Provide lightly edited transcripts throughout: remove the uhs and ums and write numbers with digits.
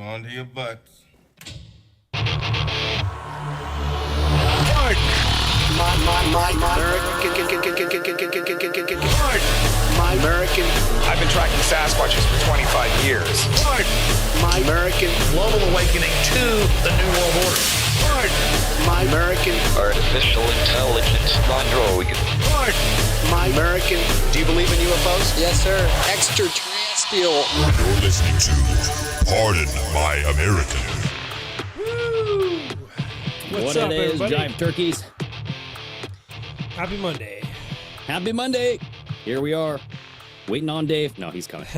on to your butts. My American. I've been tracking Sasquatches for 25 years. My American. Global awakening to the New World Order. My American. Artificial intelligence android. My American. Do you believe in UFOs? Yes, sir. Extraterrestrial. You're listening to Pardon My American. What's What up, it is, everybody? Jive Turkeys. Happy Monday. Happy Monday. Here we are, waiting on Dave. No, he's coming.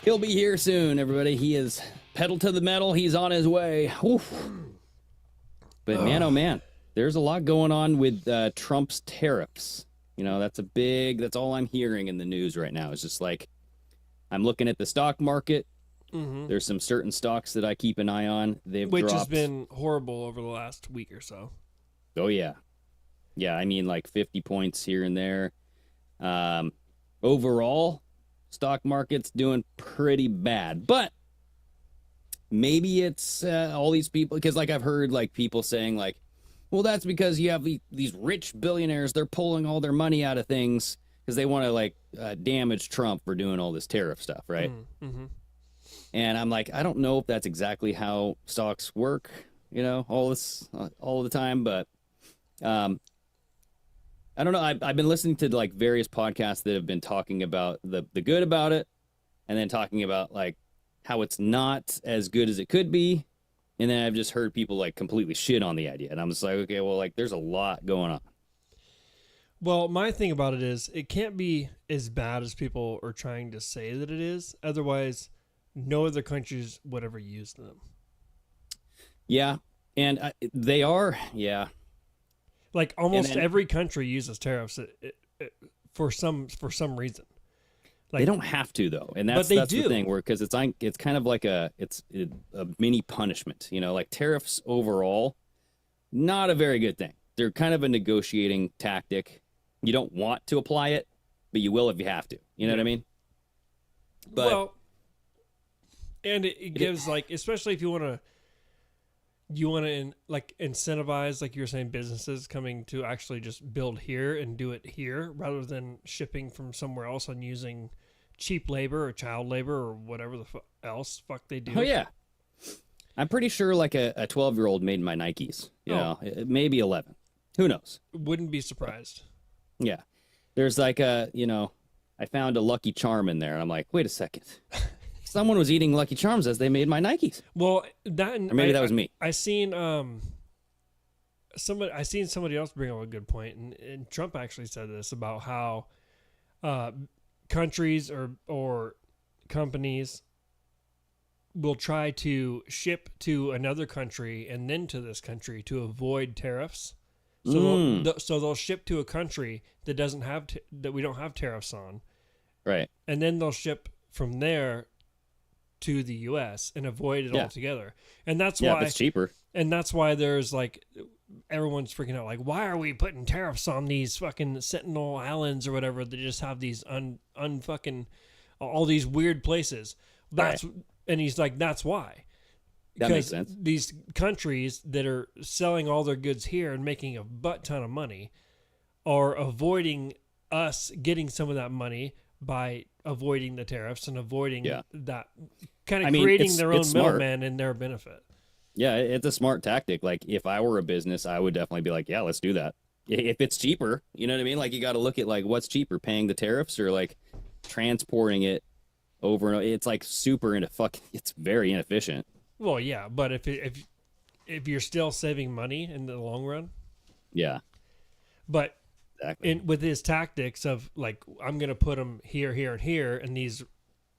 He'll be here soon, everybody. He is pedal to the metal. He's on his way. Oof. But man, oh man, there's a lot going on with Trump's tariffs. You know, that's all I'm hearing in the news right now. It's just like, I'm looking at the stock market. Mm-hmm. There's some certain stocks that I keep an eye on. Which dropped. has been horrible over the last week or so. Oh, yeah. Yeah, I mean, like 50 points here and there. Overall, stock market's doing pretty bad. But maybe it's all these people, because like I've heard like people saying like, well, that's because you have these rich billionaires, they're pulling all their money out of things because they want to like damage Trump for doing all this tariff stuff, right? Mm-hmm. And I'm like, I don't know if that's exactly how stocks work, you know, all the time, but I don't know. I've been listening to like various podcasts that have been talking about the good about it, and then talking about like how it's not as good as it could be. And then I've just heard people like completely shit on the idea. And I'm just like, okay, well, like there's a lot going on. Well, my thing about it is it can't be as bad as people are trying to say that it is. Otherwise, no other countries would ever use them. Yeah. And they are. Yeah. Like almost then, every country uses tariffs for some reason. Like, they don't have to though, and that's the thing. Where because it's kind of like a mini punishment, you know, like tariffs overall, not a very good thing. They're kind of a negotiating tactic. You don't want to apply it, but you will if you have to. You know what I mean? But well, and it gives like, especially if you want to like incentivize, like you were saying, businesses coming to actually just build here and do it here rather than shipping from somewhere else and using cheap labor or child labor or whatever the fuck they do. Oh yeah, I'm pretty sure like a 12-year-old made my Nikes. You know, maybe 11. Who knows? Wouldn't be surprised. Yeah, there's like I found a Lucky Charm in there, and I'm like, wait a second. Someone was eating Lucky Charms as they made my Nikes. Well, that or maybe that was me. I seen somebody else bring up a good point, and Trump actually said this about how countries or companies will try to ship to another country and then to this country to avoid tariffs. So they'll ship to a country that doesn't have that we don't have tariffs on, right? And then they'll ship from there to the U.S. and avoid it altogether. And that's why it's cheaper. And that's why there's like, everyone's freaking out. Like, why are we putting tariffs on these fucking Sentinel Islands or whatever? They just have these unfucking, all these weird places. That's right. And he's like, that's why. That makes sense. These countries that are selling all their goods here and making a butt ton of money are avoiding us getting some of that money by avoiding the tariffs and avoiding that, kind of creating their own middleman in their benefit. Yeah, it's a smart tactic. Like, if I were a business, I would definitely be like, yeah, let's do that. If it's cheaper, you know what I mean? Like, you got to look at, like, what's cheaper, paying the tariffs or, like, transporting it over and over. It's, like, it's very inefficient. Well, yeah, but if you're still saving money in the long run. Yeah. But exactly. With his tactics of, like, I'm going to put them here, here, and here, and these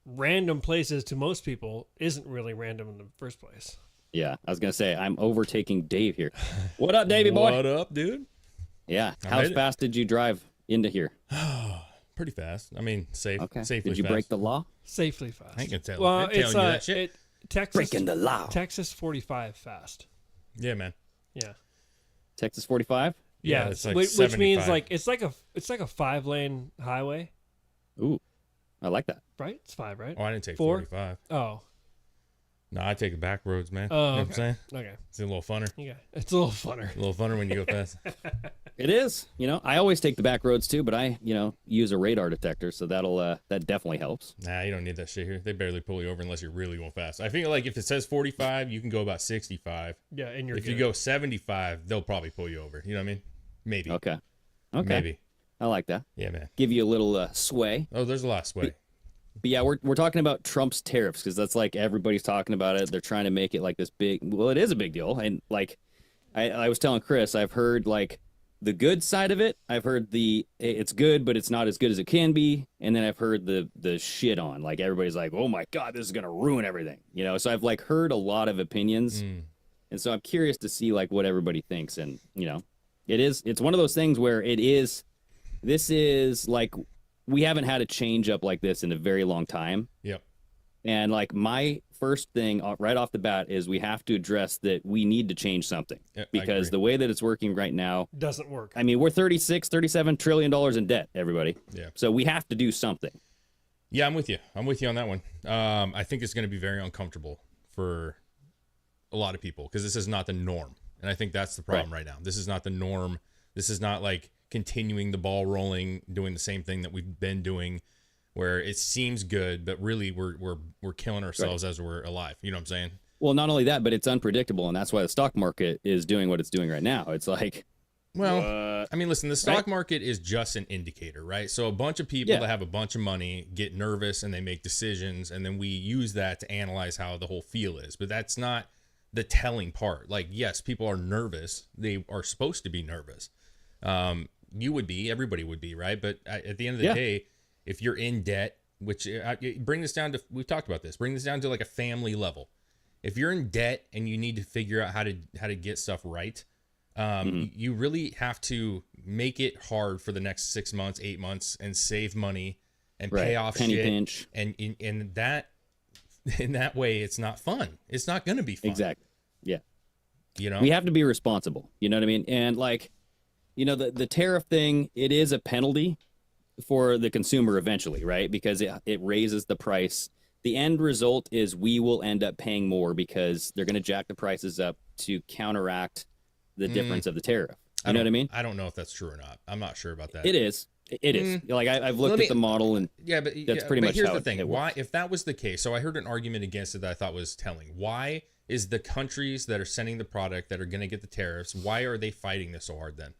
random places to most people isn't really random in the first place. Yeah, I was going to say, I'm overtaking Dave here. What up, Davey boy? What up, dude? Yeah. How fast did you drive into here? Pretty fast. I mean, safely Did you fast. break the law? Safely fast. I can tell. Well, telling you that shit. Texas, breaking the law. Texas 45 fast. Yeah, man. Yeah. Texas 45? Yeah, it's like which 75. means like it's like a 5-lane highway. Ooh, I like that. Right? It's 5, right? Oh, I didn't take 4? 45. Oh. No, I take the back roads, man. Oh, You know what I'm okay. saying? Okay. It's a little funner. Yeah, it's a little funner. A little funner when you go fast. It is. You know, I always take the back roads too, but I, use a radar detector, so that definitely helps. Nah, you don't need that shit here. They barely pull you over unless you're really going fast. I feel like if it says 45, you can go about 65. Yeah, and you're If good. you go 75, they'll probably pull you over. You know what I mean? Maybe. Okay. Maybe. I like that. Yeah, man. Give you a little sway. Oh, there's a lot of sway. But yeah, we're talking about Trump's tariffs because that's like everybody's talking about it. They're trying to make it like this big. Well, it is a big deal, and like I was telling Chris, I've heard like the good side of it. I've heard it's good, but it's not as good as it can be. And then I've heard the shit on. Like everybody's like, oh my god, this is gonna ruin everything. So I've like heard a lot of opinions, and so I'm curious to see like what everybody thinks. And it's one of those things where this is like. We haven't had a change up like this in a very long time. Yep. And like my first thing right off the bat is we have to address that we need to change something because the way that it's working right now doesn't work. I mean, we're $37 trillion in debt, everybody. Yeah. So we have to do something. Yeah, I'm with you. I'm with you on that one. I think it's going to be very uncomfortable for a lot of people because this is not the norm. And I think that's the problem right now. This is not the norm. This is not like continuing the ball rolling, doing the same thing that we've been doing, where it seems good, but really we're killing ourselves as we're alive. You know what I'm saying? Well, not only that, but it's unpredictable, and that's why the stock market is doing what it's doing right now. It's like, well, I mean, listen, the stock market is just an indicator, right? So a bunch of people that have a bunch of money get nervous and they make decisions, and then we use that to analyze how the whole feel is. But that's not the telling part. Like, yes, people are nervous. They are supposed to be nervous. You would be, everybody would be, right? But at the end of the day, if you're in debt, which bring this down to, we've talked about this, bring this down to like a family level. If you're in debt and you need to figure out how to get stuff right, you really have to make it hard for the next 6 months, 8 months, and save money and pay off penny shit. pinch. And in that way, it's not fun. It's not going to be fun. Exactly. Yeah. We have to be responsible. You know what I mean? And like, the tariff thing, it is a penalty for the consumer eventually, right? Because it raises the price. The end result is we will end up paying more because they're going to jack the prices up to counteract the difference of the tariff. You know what I mean? I don't know if that's true or not. I'm not sure about that. It is. It is. Like I've looked at the model and that's pretty much here's how the thing. Why, works. if that was the case, so I heard an argument against it that I thought was telling. Why is the countries that are sending the product that are going to get the tariffs, why are they fighting this so hard then?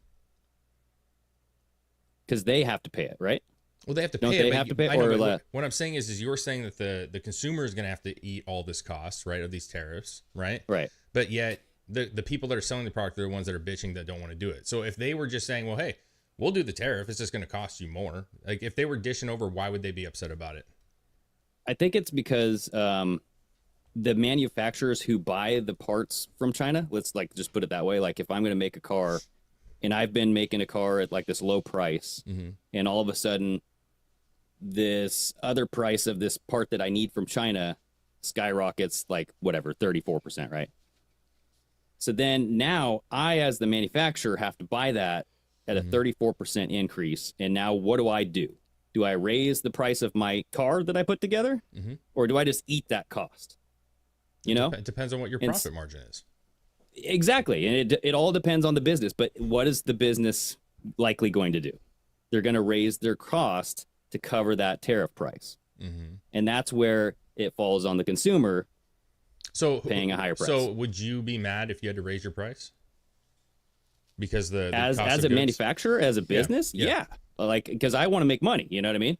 Because they have to pay it, right? Well, they have to Don't pay it. they but have to pay it, I know, or but what I'm saying is you're saying that the consumer is going to have to eat all this cost, right, of these tariffs, right? Right. But yet the people that are selling the product are the ones that are bitching that don't want to do it. So if they were just saying, well, hey, we'll do the tariff, it's just going to cost you more. Like if they were dishing over, why would they be upset about it? I think it's because the manufacturers who buy the parts from China, let's like just put it that way. Like if I'm going to make a car and I've been making a car at like this low price and all of a sudden this other price of this part that I need from China skyrockets like whatever, 34%, right? So then now I, as the manufacturer, have to buy that at a 34% increase. And now what do? Do I raise the price of my car that I put together? Or do I just eat that cost? It depends on what your profit margin is. Exactly. And it all depends on the business. But what is the business likely going to do? They're going to raise their cost to cover that tariff price. And that's where it falls on the consumer paying a higher price. So would you be mad if you had to raise your price? Because the as cost a of goods? manufacturer, as a business, yeah. Like, because I want to make money, you know what I mean?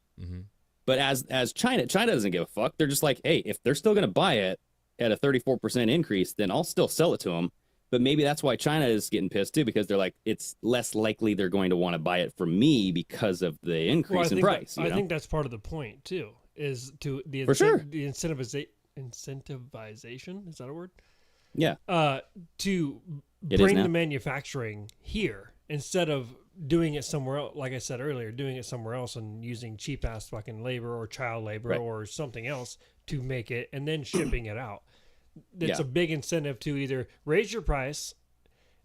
But as China doesn't give a fuck. They're just like, hey, if they're still going to buy it at a 34% increase, then I'll still sell it to them. But maybe that's why China is getting pissed too, because they're like, it's less likely they're going to want to buy it from me because of the increase in price. I think that's part of the point too, is to the For sure. the incentivization. Is that a word? Yeah. To It is bring now. the manufacturing here instead of doing it somewhere else. Like I said earlier, doing it somewhere else and using cheap ass fucking labor or child labor or something else to make it and then shipping it out. It's a big incentive to either raise your price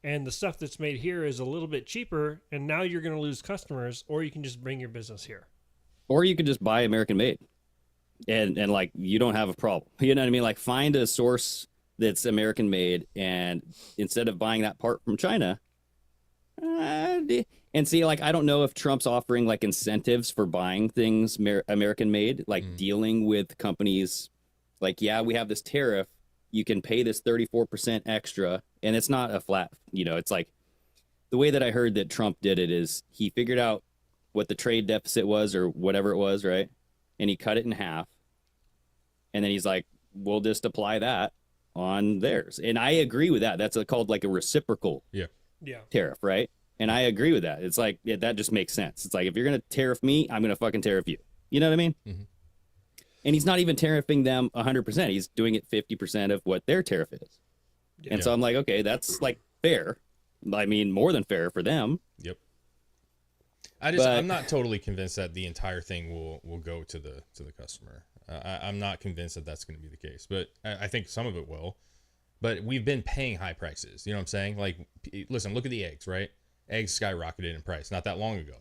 and the stuff that's made here is a little bit cheaper and now you're going to lose customers, or you can just bring your business here. Or you could just buy American made. and like you don't have a problem. You know what I mean? Like find a source that's American made, and instead of buying that part from China, and see, like I don't know if Trump's offering like incentives for buying things American made, like dealing with companies. Like, yeah, we have this tariff. You can pay this 34% extra, and it's not a flat. It's like the way that I heard that Trump did it is he figured out what the trade deficit was or whatever it was, right? And he cut it in half. And then he's like, we'll just apply that on theirs. And I agree with that. That's called like a reciprocal tariff, right? And I agree with that. It's like, that just makes sense. It's like, if you're going to tariff me, I'm going to fucking tariff you. You know what I mean? Mm-hmm. And he's not even tariffing them 100%. He's doing it 50% of what their tariff is. And so I'm like, okay, that's like fair. I mean, more than fair for them. Yep. I'm not totally convinced that the entire thing will go to the customer. I'm not convinced that that's going to be the case, but I think some of it will. But we've been paying high prices. You know what I'm saying? Like, listen, look at the eggs, right? Eggs skyrocketed in price not that long ago.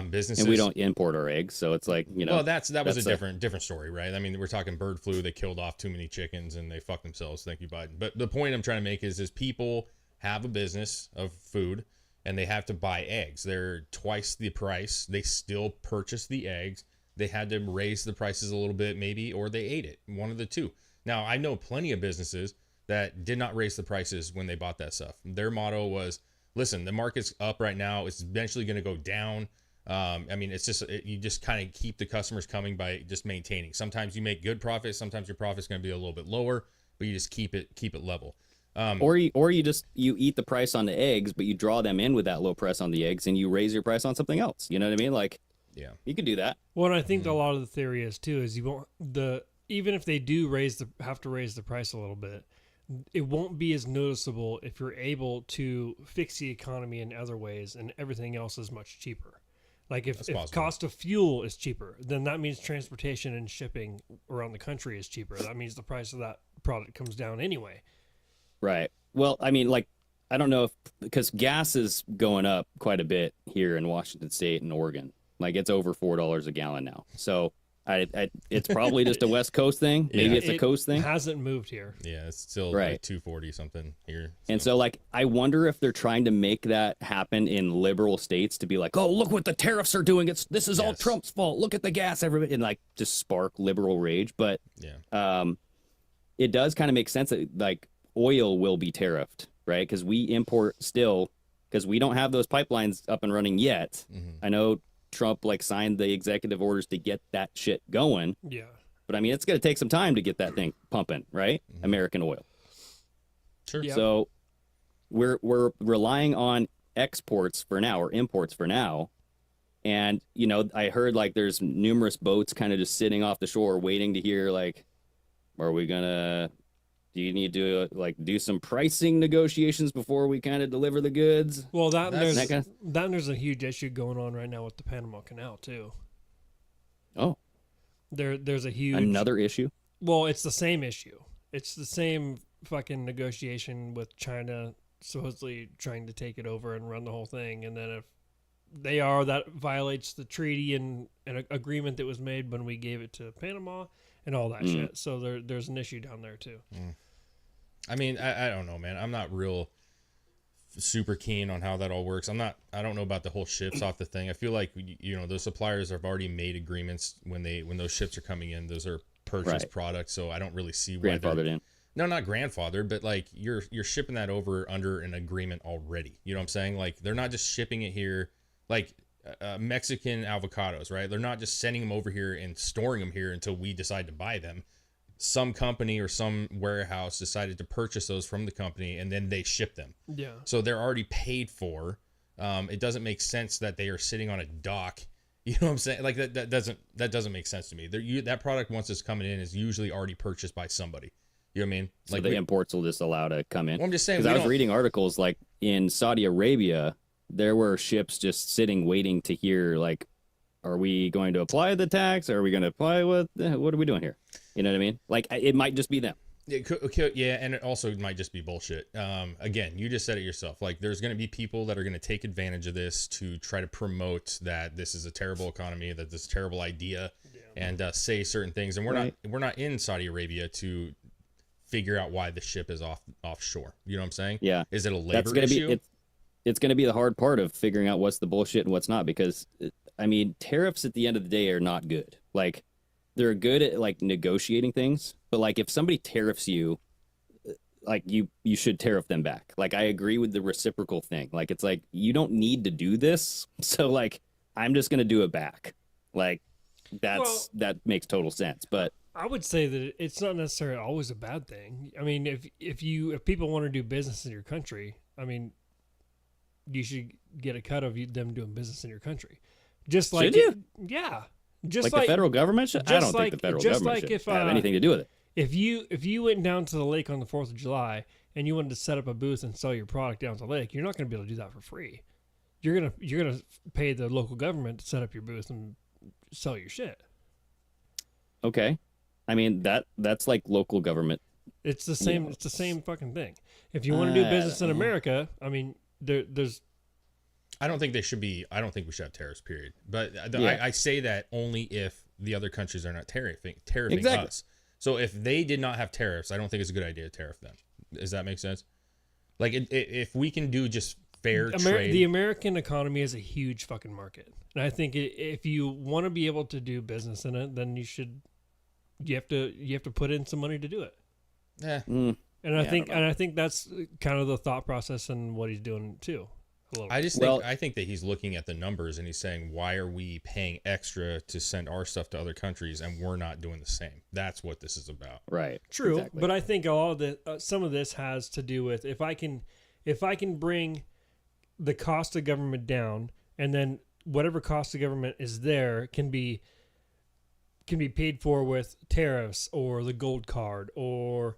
Businesses, and we don't import our eggs, so it's like, Well, that was a different story, right? I mean, we're talking bird flu. They killed off too many chickens and they fucked themselves. Thank you, Biden. But the point I'm trying to make is people have a business of food and they have to buy eggs. They're twice the price. They still purchase the eggs. They had to raise the prices a little bit, maybe, or they ate it. One of the two. Now, I know plenty of businesses that did not raise the prices when they bought that stuff. Their motto was, listen, the market's up right now. It's eventually going to go down. I mean, it's just, you just kind of keep the customers coming by just maintaining. Sometimes you make good profits. Sometimes your profit's going to be a little bit lower, but you just keep it level. Or you eat the price on the eggs, but you draw them in with that low price on the eggs and you raise your price on something else. You know what I mean? Like, you could do that. Well, and I think a lot of the theory is too, is you won't, even if they do have to raise the price a little bit, it won't be as noticeable if you're able to fix the economy in other ways and everything else is much cheaper. Like if cost of fuel is cheaper, then that means transportation and shipping around the country is cheaper. That means the price of that product comes down anyway. Right. Well, I mean, like, I don't know because gas is going up quite a bit here in Washington State and Oregon. Like it's over $4 a gallon now. So it's probably just a West Coast thing. Maybe it's a coast thing. It hasn't moved here. Yeah, it's still like 240 something here. And so like, I wonder if they're trying to make that happen in liberal states to be like, oh, look what the tariffs are doing. This is all Trump's fault. Look at the gas, everybody, and like just spark liberal rage. But it does kind of make sense that like oil will be tariffed, right? Because we import still, because we don't have those pipelines up and running yet. Mm-hmm. I know Trump like signed the executive orders to get that shit going. Yeah. But I mean, it's going to take some time to get that thing pumping, right? Mm-hmm. American oil. Sure. Yep. So we're relying on exports for now or imports for now. And, I heard like there's numerous boats kind of just sitting off the shore waiting to hear like, do you need to like do some pricing negotiations before we kind of deliver the goods? Well, there's a huge issue going on right now with the Panama Canal too. Oh, there's another issue. Well, it's the same issue. It's the same fucking negotiation with China supposedly trying to take it over and run the whole thing, and then if that violates the treaty and an agreement that was made when we gave it to Panama and all that shit. So there's an issue down there too. I mean, I don't know, man. I'm not real super keen on how that all works. I don't know about the whole ships off the thing. I feel like, those suppliers have already made agreements when those ships are coming in. Those are purchased products. So I don't really see why grandfathered in. No, not grandfathered, but like you're shipping that over under an agreement already. You know what I'm saying? Like they're not just shipping it here. Like Mexican avocados, right? They're not just sending them over here and storing them here until we decide to buy them. Some company or some warehouse decided to purchase those from the company and then they ship them. Yeah. So they're already paid for. It doesn't make sense that they are sitting on a dock. You know what I'm saying? Like that doesn't make sense to me. That product once it's coming in is usually already purchased by somebody. You know what I mean? So like the imports will just allow to come in. Well, I'm just saying. Because I was reading articles like in Saudi Arabia, there were ships just sitting waiting to hear like, are we going to apply the tax? Are we going to apply what are we doing here? You know what I mean? Like it might just be them. It could, yeah, and it also might just be bullshit. Again, you just said it yourself. Like there's going to be people that are going to take advantage of this to try to promote that this is a terrible economy, that this is a terrible idea. Yeah. and say certain things, and we're not in Saudi Arabia to figure out why the ship is offshore. You know what I'm saying? Yeah. Is it a labor issue? It's going to be the hard part of figuring out what's the bullshit and what's not, because I mean, tariffs at the end of the day are not good. Like, they're good at like negotiating things, but like if somebody tariffs you, like you should tariff them back. Like, I agree with the reciprocal thing. Like, it's like, you don't need to do this, so like I'm just going to do it back. Like, that makes total sense. But I would say that it's not necessarily always a bad thing. I mean, if people want to do business in your country, I mean, you should get a cut of them doing business in your country. Just like should you? Yeah. Just like the federal government should? I don't think the federal government should have anything to do with it. If you went down to the lake on the 4th of July and you wanted to set up a booth and sell your product down to the lake, you're not going to be able to do that for free. You're gonna pay the local government to set up your booth and sell your shit. Okay, I mean that's like local government. It's the same. It's the same fucking thing. If you want to do business in America, I mean, there's. I don't think we should have tariffs, period. But I say that only if the other countries are not tariffing exactly. us. So if they did not have tariffs, I don't think it's a good idea to tariff them. Does that make sense? Like, if we can do just fair trade. The American economy is a huge fucking market. And I think if you want to be able to do business in it, then you have to put in some money to do it. Yeah. And I think that's kind of the thought process and what he's doing too. I think that he's looking at the numbers and he's saying, why are we paying extra to send our stuff to other countries and we're not doing the same? That's what this is about. Right. True. Exactly. But I think some of this has to do with if I can bring the cost of government down, and then whatever cost of government is there can be paid for with tariffs or the gold card or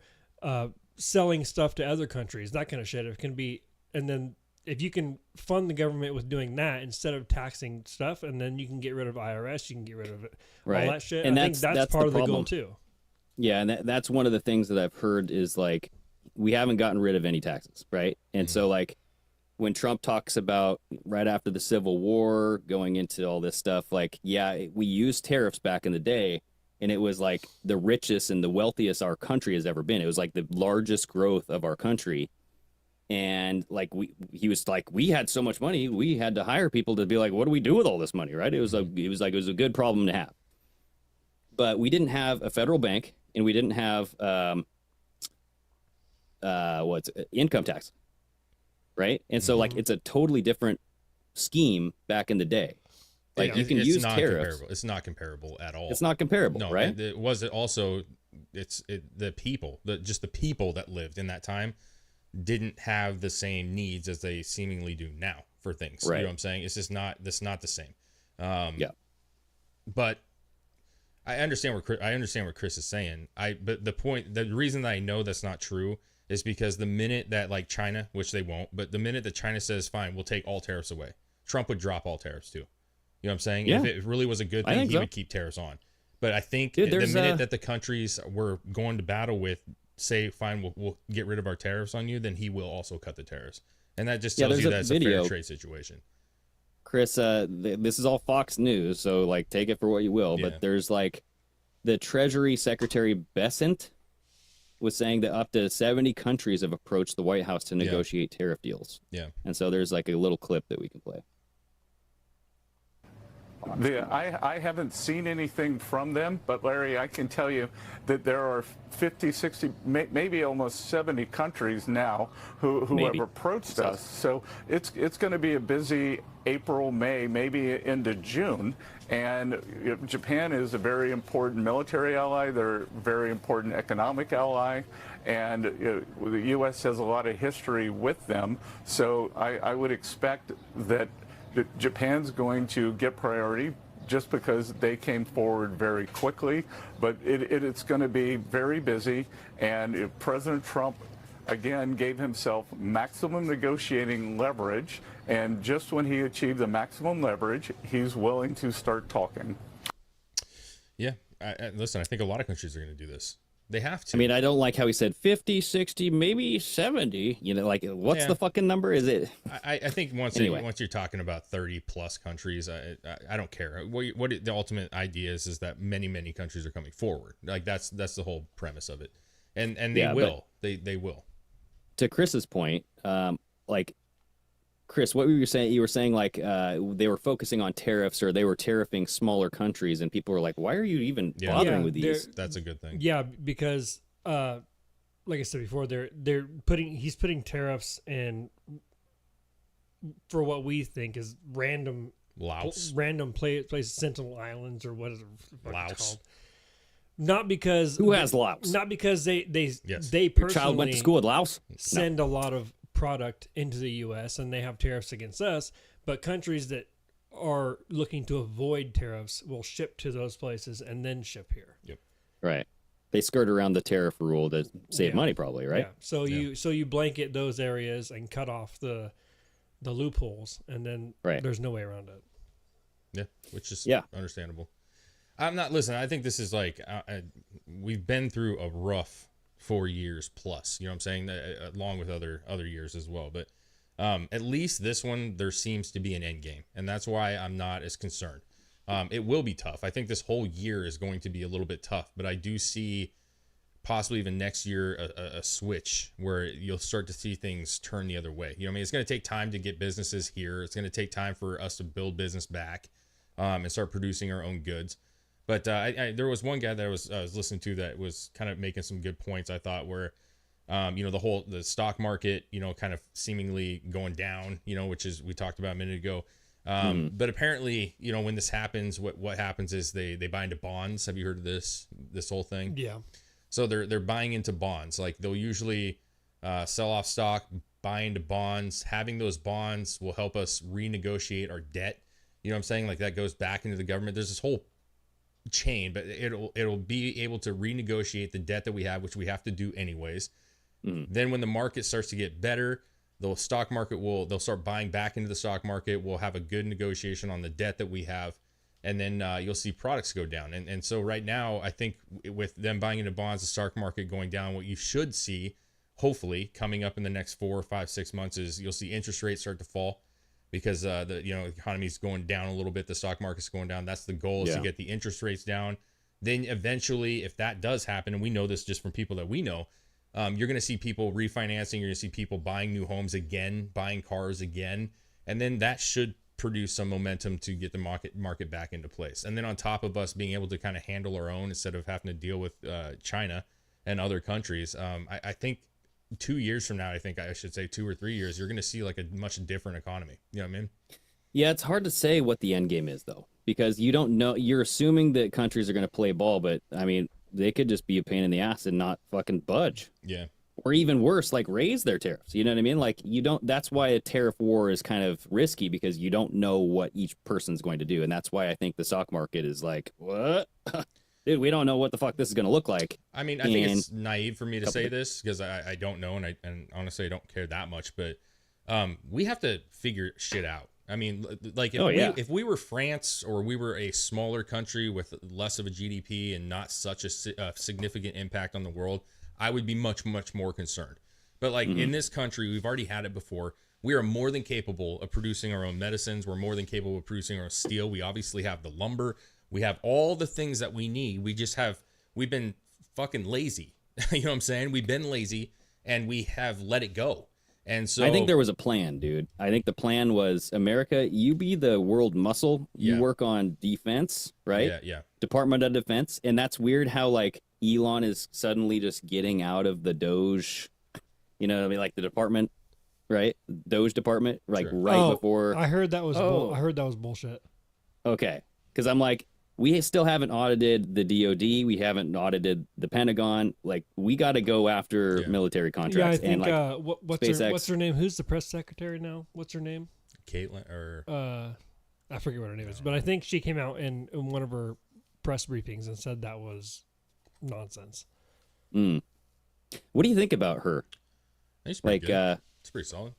selling stuff to other countries, that kind of shit. It can be, and then if you can fund the government with doing that instead of taxing stuff, and then you can get rid of IRS, you can get rid of all that shit. And I think that's part of the goal too. Yeah, and that's one of the things that I've heard is like, we haven't gotten rid of any taxes, right? And so like when Trump talks about right after the Civil War going into all this stuff, like, yeah, we used tariffs back in the day, and it was like the richest and the wealthiest our country has ever been. It was like the largest growth of our country. And like he was like, we had so much money, we had to hire people to be like, what do we do with all this money, right? It was a good problem to have. But we didn't have a federal bank, and we didn't have income tax, right? And so like it's a totally different scheme back in the day. Like you can use tariffs. It's not comparable at all. It's not comparable, no, right? The people that lived in that time didn't have the same needs as they seemingly do now for things. Right. You know what I'm saying? It's just not the same. Yeah. But I understand what Chris is saying. But the reason that I know that's not true is because the minute that like China, which they won't, but the minute that China says, fine, we'll take all tariffs away, Trump would drop all tariffs too. You know what I'm saying? Yeah. If it really was a good thing, he would keep tariffs on. But I think the minute that the countries we're going to battle with say, fine, we'll get rid of our tariffs on you, then he will also cut the tariffs. And that just tells you that's a fair trade situation. Chris, this is all Fox News, so like take it for what you will. Yeah. But there's like the Treasury Secretary Bessent was saying that up to 70 countries have approached the White House to negotiate tariff deals. Yeah. And so there's like a little clip that we can play. I haven't seen anything from them, but Larry, I can tell you that there are 50, 60, maybe almost 70 countries now who have approached us. So it's going to be a busy April, May, maybe into June. And Japan is a very important military ally. They're a very important economic ally. And the U.S. has a lot of history with them. So I would expect that Japan's going to get priority just because they came forward very quickly, but it's going to be very busy. And if President Trump, again, gave himself maximum negotiating leverage, and just when he achieved the maximum leverage, he's willing to start talking. Yeah. Listen, I think a lot of countries are going to do this. They have to. I mean, I don't like how he said 50, 60, maybe 70. You know, like, what's the fucking number? Is it? I think once you're talking about 30 plus countries, I don't care. What the ultimate idea is that many countries are coming forward. Like that's the whole premise of it, and they will. They will. To Chris's point, like, Chris, what were you saying? You were saying like they were focusing on tariffs, or they were tariffing smaller countries, and people were like, "Why are you even bothering with these?" That's a good thing. Yeah, because like I said before, he's putting tariffs in for what we think is random places, Sentinel Islands or what is it called? Not because has Laos? Not because they personally Your child went to school in Laos. Send a lot of product into the U.S. and they have tariffs against us, but countries that are looking to avoid tariffs will ship to those places and then ship here. Yep. Right. They skirt around the tariff rule to save money, probably, right? Yeah. So you blanket those areas and cut off the loopholes, and then there's no way around it. Yeah, which is understandable. I think this is like we've been through a rough 4 years plus, you know what I'm saying, along with other years as well, but at least this one there seems to be an end game, and that's why I'm not as concerned. It will be tough. I think this whole year is going to be a little bit tough, but I do see possibly even next year a switch where you'll start to see things turn the other way. You know what I mean? It's going to take time to get businesses here. It's going to take time for us to build business back and start producing our own goods. But there was one guy that I was listening to that was kind of making some good points, I thought, where, the stock market, kind of seemingly going down, which is we talked about a minute ago. But apparently, when this happens, what happens is they buy into bonds. Have you heard of this whole thing? Yeah. So they're buying into bonds. Like they'll usually sell off stock, buy into bonds. Having those bonds will help us renegotiate our debt. You know what I'm saying? Like that goes back into the government. There's this whole chain, but it'll be able to renegotiate the debt that we have, which we have to do anyways. Then when the market starts to get better, the stock market they'll start buying back into the stock market. We'll have a good negotiation on the debt that we have, and then you'll see products go down. And so right now, I think with them buying into bonds, the stock market going down, what you should see, hopefully, coming up in the next 4 or 5, 6 months is you'll see interest rates start to fall. Because the economy's going down a little bit, the stock market's going down. That's the goal, is to get the interest rates down. Then eventually, if that does happen, and we know this just from people that we know, you're going to see people refinancing. You're going to see people buying new homes again, buying cars again, and then that should produce some momentum to get the market back into place. And then on top of us being able to kind of handle our own instead of having to deal with China and other countries, I think 2 years from now, I think I should say 2 or 3 years, you're going to see like a much different economy. You know what I mean? Yeah, it's hard to say what the end game is, though, because you don't know. You're assuming that countries are going to play ball, but I mean, they could just be a pain in the ass and not fucking budge. Yeah. Or even worse, like raise their tariffs. You know what I mean? Like that's why a tariff war is kind of risky, because you don't know what each person's going to do. And that's why I think the stock market is like, what? Dude, we don't know what the fuck this is going to look like. I mean, I think it's naive for me to say this because I don't know, and honestly, I don't care that much. But we have to figure shit out. I mean, like if we were France, or we were a smaller country with less of a GDP and not such a significant impact on the world, I would be much, much more concerned. But like in this country, we've already had it before. We are more than capable of producing our own medicines. We're more than capable of producing our own steel. We obviously have the lumber. We have all the things that we need. We've been fucking lazy. You know what I'm saying? We've been lazy, and we have let it go. And so I think there was a plan, dude. I think the plan was, America, you be the world muscle. You work on defense, right? Yeah. Department of Defense. And that's weird how like Elon is suddenly just getting out of the Doge, you know what I mean? Like the department, right? Doge department, like before. I heard that was I heard that was bullshit. Okay. Because I'm like, we still haven't audited the DOD. We haven't audited the Pentagon. Like, we got to go after military contracts. Yeah, I think, and like what's her name? Who's the press secretary now? What's her name? Caitlin, or I forget what her name is, but I think she came out in one of her press briefings and said that was nonsense. What do you think about her? It's pretty good. It's pretty solid.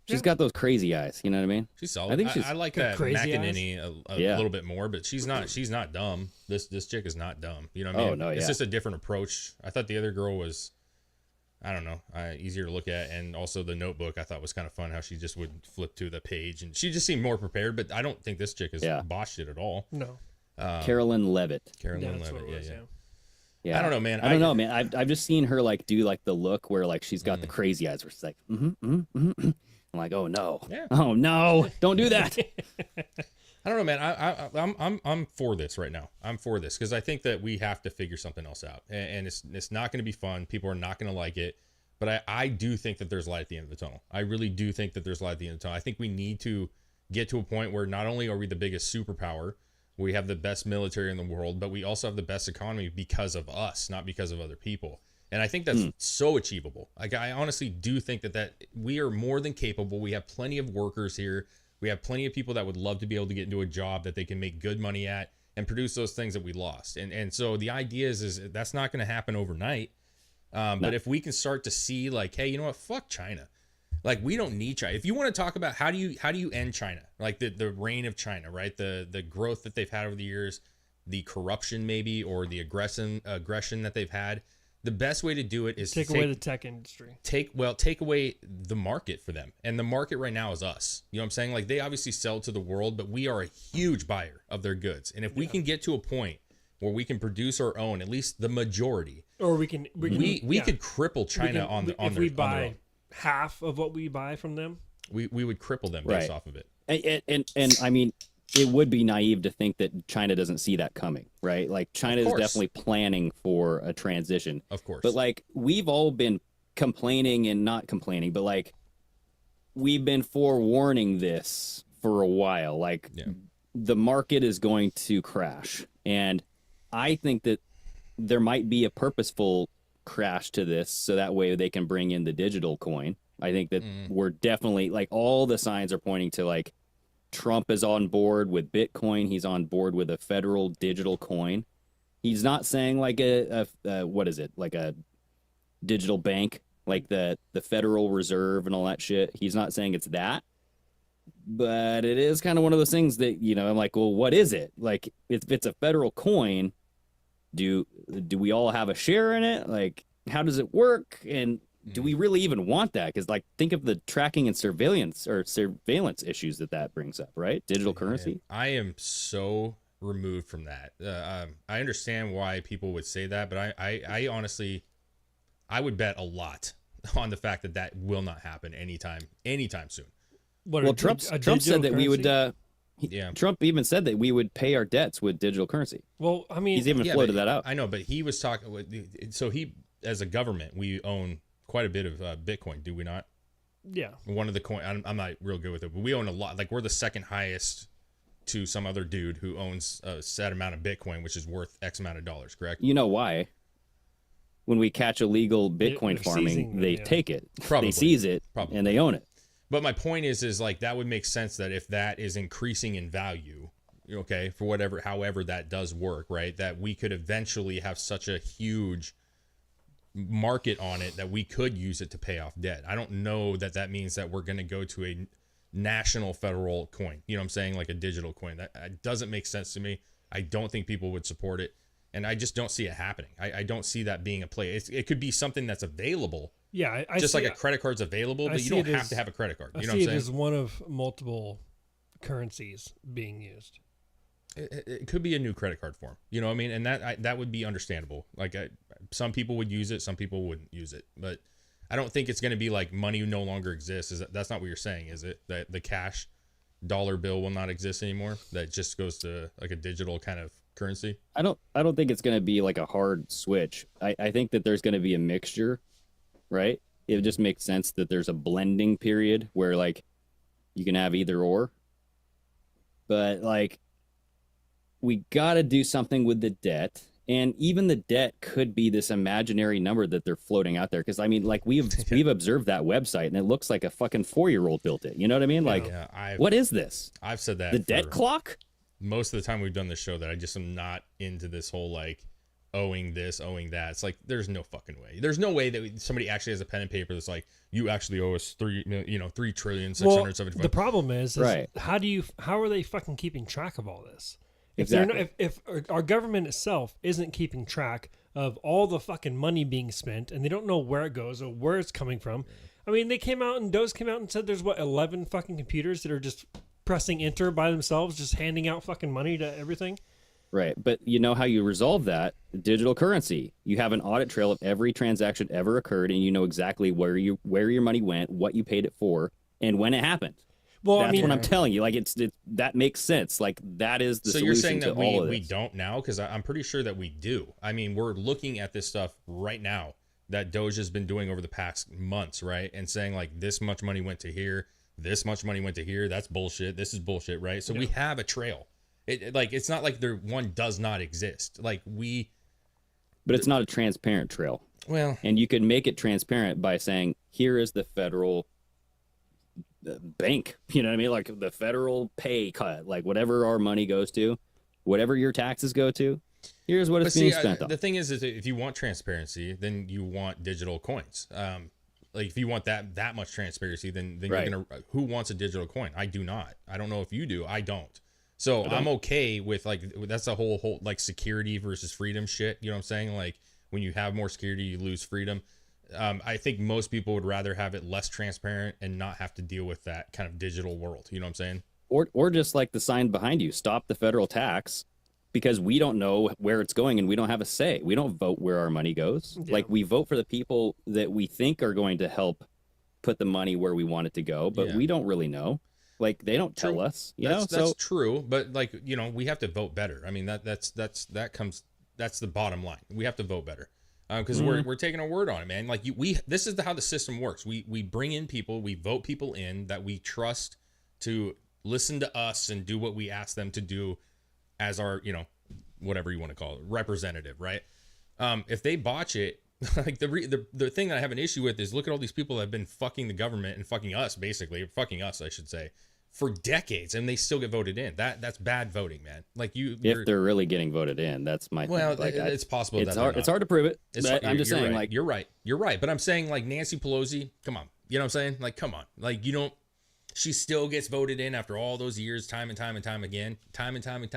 She's got those crazy eyes. You know what I mean? She's solid. I think she's I like got that crazy McEnany a little bit more, but she's not dumb. This chick is not dumb. You know what I mean? Oh, no, It's yeah. just a different approach. I thought the other girl was, I don't know, easier to look at, and also the Notebook I thought was kind of fun how she just would flip to the page, and she just seemed more prepared. But I don't think this chick has botched it at all. No. Carolyn Levitt. Carolyn That's Levitt, what it was, yeah. Yeah. I don't know, man. I don't know, man. I've just seen her like do like the look where like she's got the crazy eyes where she's like, I'm like, oh no, oh no, don't do that. I don't know, man. I'm for this right now. I'm for this because I think that we have to figure something else out, and it's not going to be fun. People are not going to like it, but I do think that there's light at the end of the tunnel. I really do think that there's light at the end of the tunnel. I think we need to get to a point where not only are we the biggest superpower, we have the best military in the world, but we also have the best economy because of us, not because of other people. And I think that's so achievable. Like, I honestly do think that we are more than capable. We have plenty of workers here. We have plenty of people that would love to be able to get into a job that they can make good money at and produce those things that we lost. And so the idea is that's not going to happen overnight. But if we can start to see like, hey, you know what? Fuck China. Like, we don't need China. If you want to talk about how do you end China, like the reign of China, right? The growth that they've had over the years, the corruption maybe, or the aggression that they've had. The best way to do it is take away the tech industry. Take away the market for them. And the market right now is us. You know what I'm saying? Like, they obviously sell to the world, but we are a huge buyer of their goods. And if we can get to a point where we can produce our own, at least the majority, or we could cripple China if we buy half of what we buy from them, we would cripple them based off of it. And I mean, it would be naive to think that China doesn't see that coming, right? Like, China is definitely planning for a transition. Of course. But like, we've all been complaining and not complaining, but like, we've been forewarning this for a while. Like, the market is going to crash. And I think that there might be a purposeful crash to this so that way they can bring in the digital coin. I think that we're definitely, like, all the signs are pointing to like Trump is on board with Bitcoin. He's on board with a federal digital coin. He's not saying like a what is it, like a digital bank, like the Federal Reserve and all that shit. He's not saying it's that, but it is kind of one of those things that, you know, I'm like, well, what is it? Like, if it's a federal coin, do we all have a share in it? Like, how does it work? And do we really even want that? Because, like, think of the tracking and surveillance issues that brings up, right? Digital currency. I am so removed from that. I understand why people would say that, but I honestly, I would bet a lot on the fact that will not happen anytime soon. Trump said that we would. Trump even said that we would pay our debts with digital currency. Well, I mean, he's even floated that out. I know, but he was talking. So as a government, we own quite a bit of Bitcoin, do we not? Yeah. One of the coin. I'm not real good with it, but we own a lot. Like, we're the second highest to some other dude who owns a set amount of Bitcoin, which is worth X amount of dollars. Correct? You know why? When we catch illegal Bitcoin farming, they take it. Probably. They seize it, and they own it. But my point is like, that would make sense that if that is increasing in value, okay, for however that does work, right, that we could eventually have such a huge market on it that we could use it to pay off debt. I don't know that means that we're going to go to a national federal coin. You know what I'm saying? Like a digital coin. That doesn't make sense to me. I don't think people would support it. And I just don't see it happening. I don't see that being a play. It could be something that's available. Yeah, just like a credit card's available, but you don't have to have a credit card. You know what I'm saying? I see it as one of multiple currencies being used. It could be a new credit card form. You know what I mean? And that would be understandable. Like, some people would use it, some people wouldn't use it. But I don't think it's going to be like money no longer exists. That's not what you're saying, is it? That the cash dollar bill will not exist anymore? That just goes to like a digital kind of currency? I don't think it's going to be like a hard switch. I think that there's going to be a mixture, right? It just makes sense that there's a blending period where like you can have either or. But like, we got to do something with the debt. And even the debt could be this imaginary number that they're floating out there. Because, I mean, like, we've observed that website, and it looks like a fucking 4-year-old built it. You know what I mean? Like, what is this? I've said that. The debt clock? Most of the time we've done this show that I just am not into this whole, like, owing this, owing that. It's like there's no fucking way. There's no way that somebody actually has a pen and paper that's like, you actually owe us $3,675,000,675. The problem is Right. how are they fucking keeping track of all this? If Exactly. they're not, if our government itself isn't keeping track of all the fucking money being spent, and they don't know where it goes or where it's coming from. I mean, DOS came out and said there's 11 fucking computers that are just pressing enter by themselves, just handing out fucking money to everything. Right. But you know how you resolve that? Digital currency. You have an audit trail of every transaction ever occurred, and you know exactly where your money went, what you paid it for, and when it happened. Well, That's I mean, what I'm telling you. Like it's that makes sense. Like that is the So solution you're saying to that all of we this. don't now? Because I'm pretty sure that we do. I mean, we're looking at this stuff right now that Doge has been doing over the past months, right? And saying like this much money went to here, this much money went to here. That's bullshit. This is bullshit, right? So we have a trail. It's not like one does not exist. But it's not a transparent trail. Well, And you can make it transparent by saying, here is the federal bank. You know what I mean? Like the federal pay cut, like whatever our money goes to, whatever your taxes go to, here's what it's being spent on. the thing is if you want transparency, then you want digital coins. Like if you want that much transparency, then Right. you're gonna. Who wants a digital coin? I do not. I don't know if you do. I don't. So I'm okay with that's the whole like security versus freedom shit. You know what I'm saying? Like when you have more security, you lose freedom. I think most people would rather have it less transparent and not have to deal with that kind of digital world. You know what I'm saying? Or just like the sign behind you, stop the federal tax, because we don't know where it's going and we don't have a say. We don't vote where our money goes. Yeah. Like we vote for the people that we think are going to help put the money where we want it to go, but Yeah. we don't really know. Like they don't tell us, That's true, but we have to vote better. I mean that's the bottom line. We have to vote better. Because we're taking a word on it, man. Like this is how the system works. We bring in people, we vote people in that we trust to listen to us and do what we ask them to do as our, whatever you want to call it, representative, right? If they botch it, like the thing that I have an issue with is look at all these people that have been fucking the government and fucking us, basically, fucking us, I should say, for decades, and they still get voted in. That's bad voting, man. Like if they're really getting voted in, that's my well, thing. Like, it's possible. it's that hard. It's hard to prove it. But I'm just saying, right. like you're right. But I'm saying like Nancy Pelosi, come on, you know what I'm saying? Like, come on, like she still gets voted in after all those years, time and time again.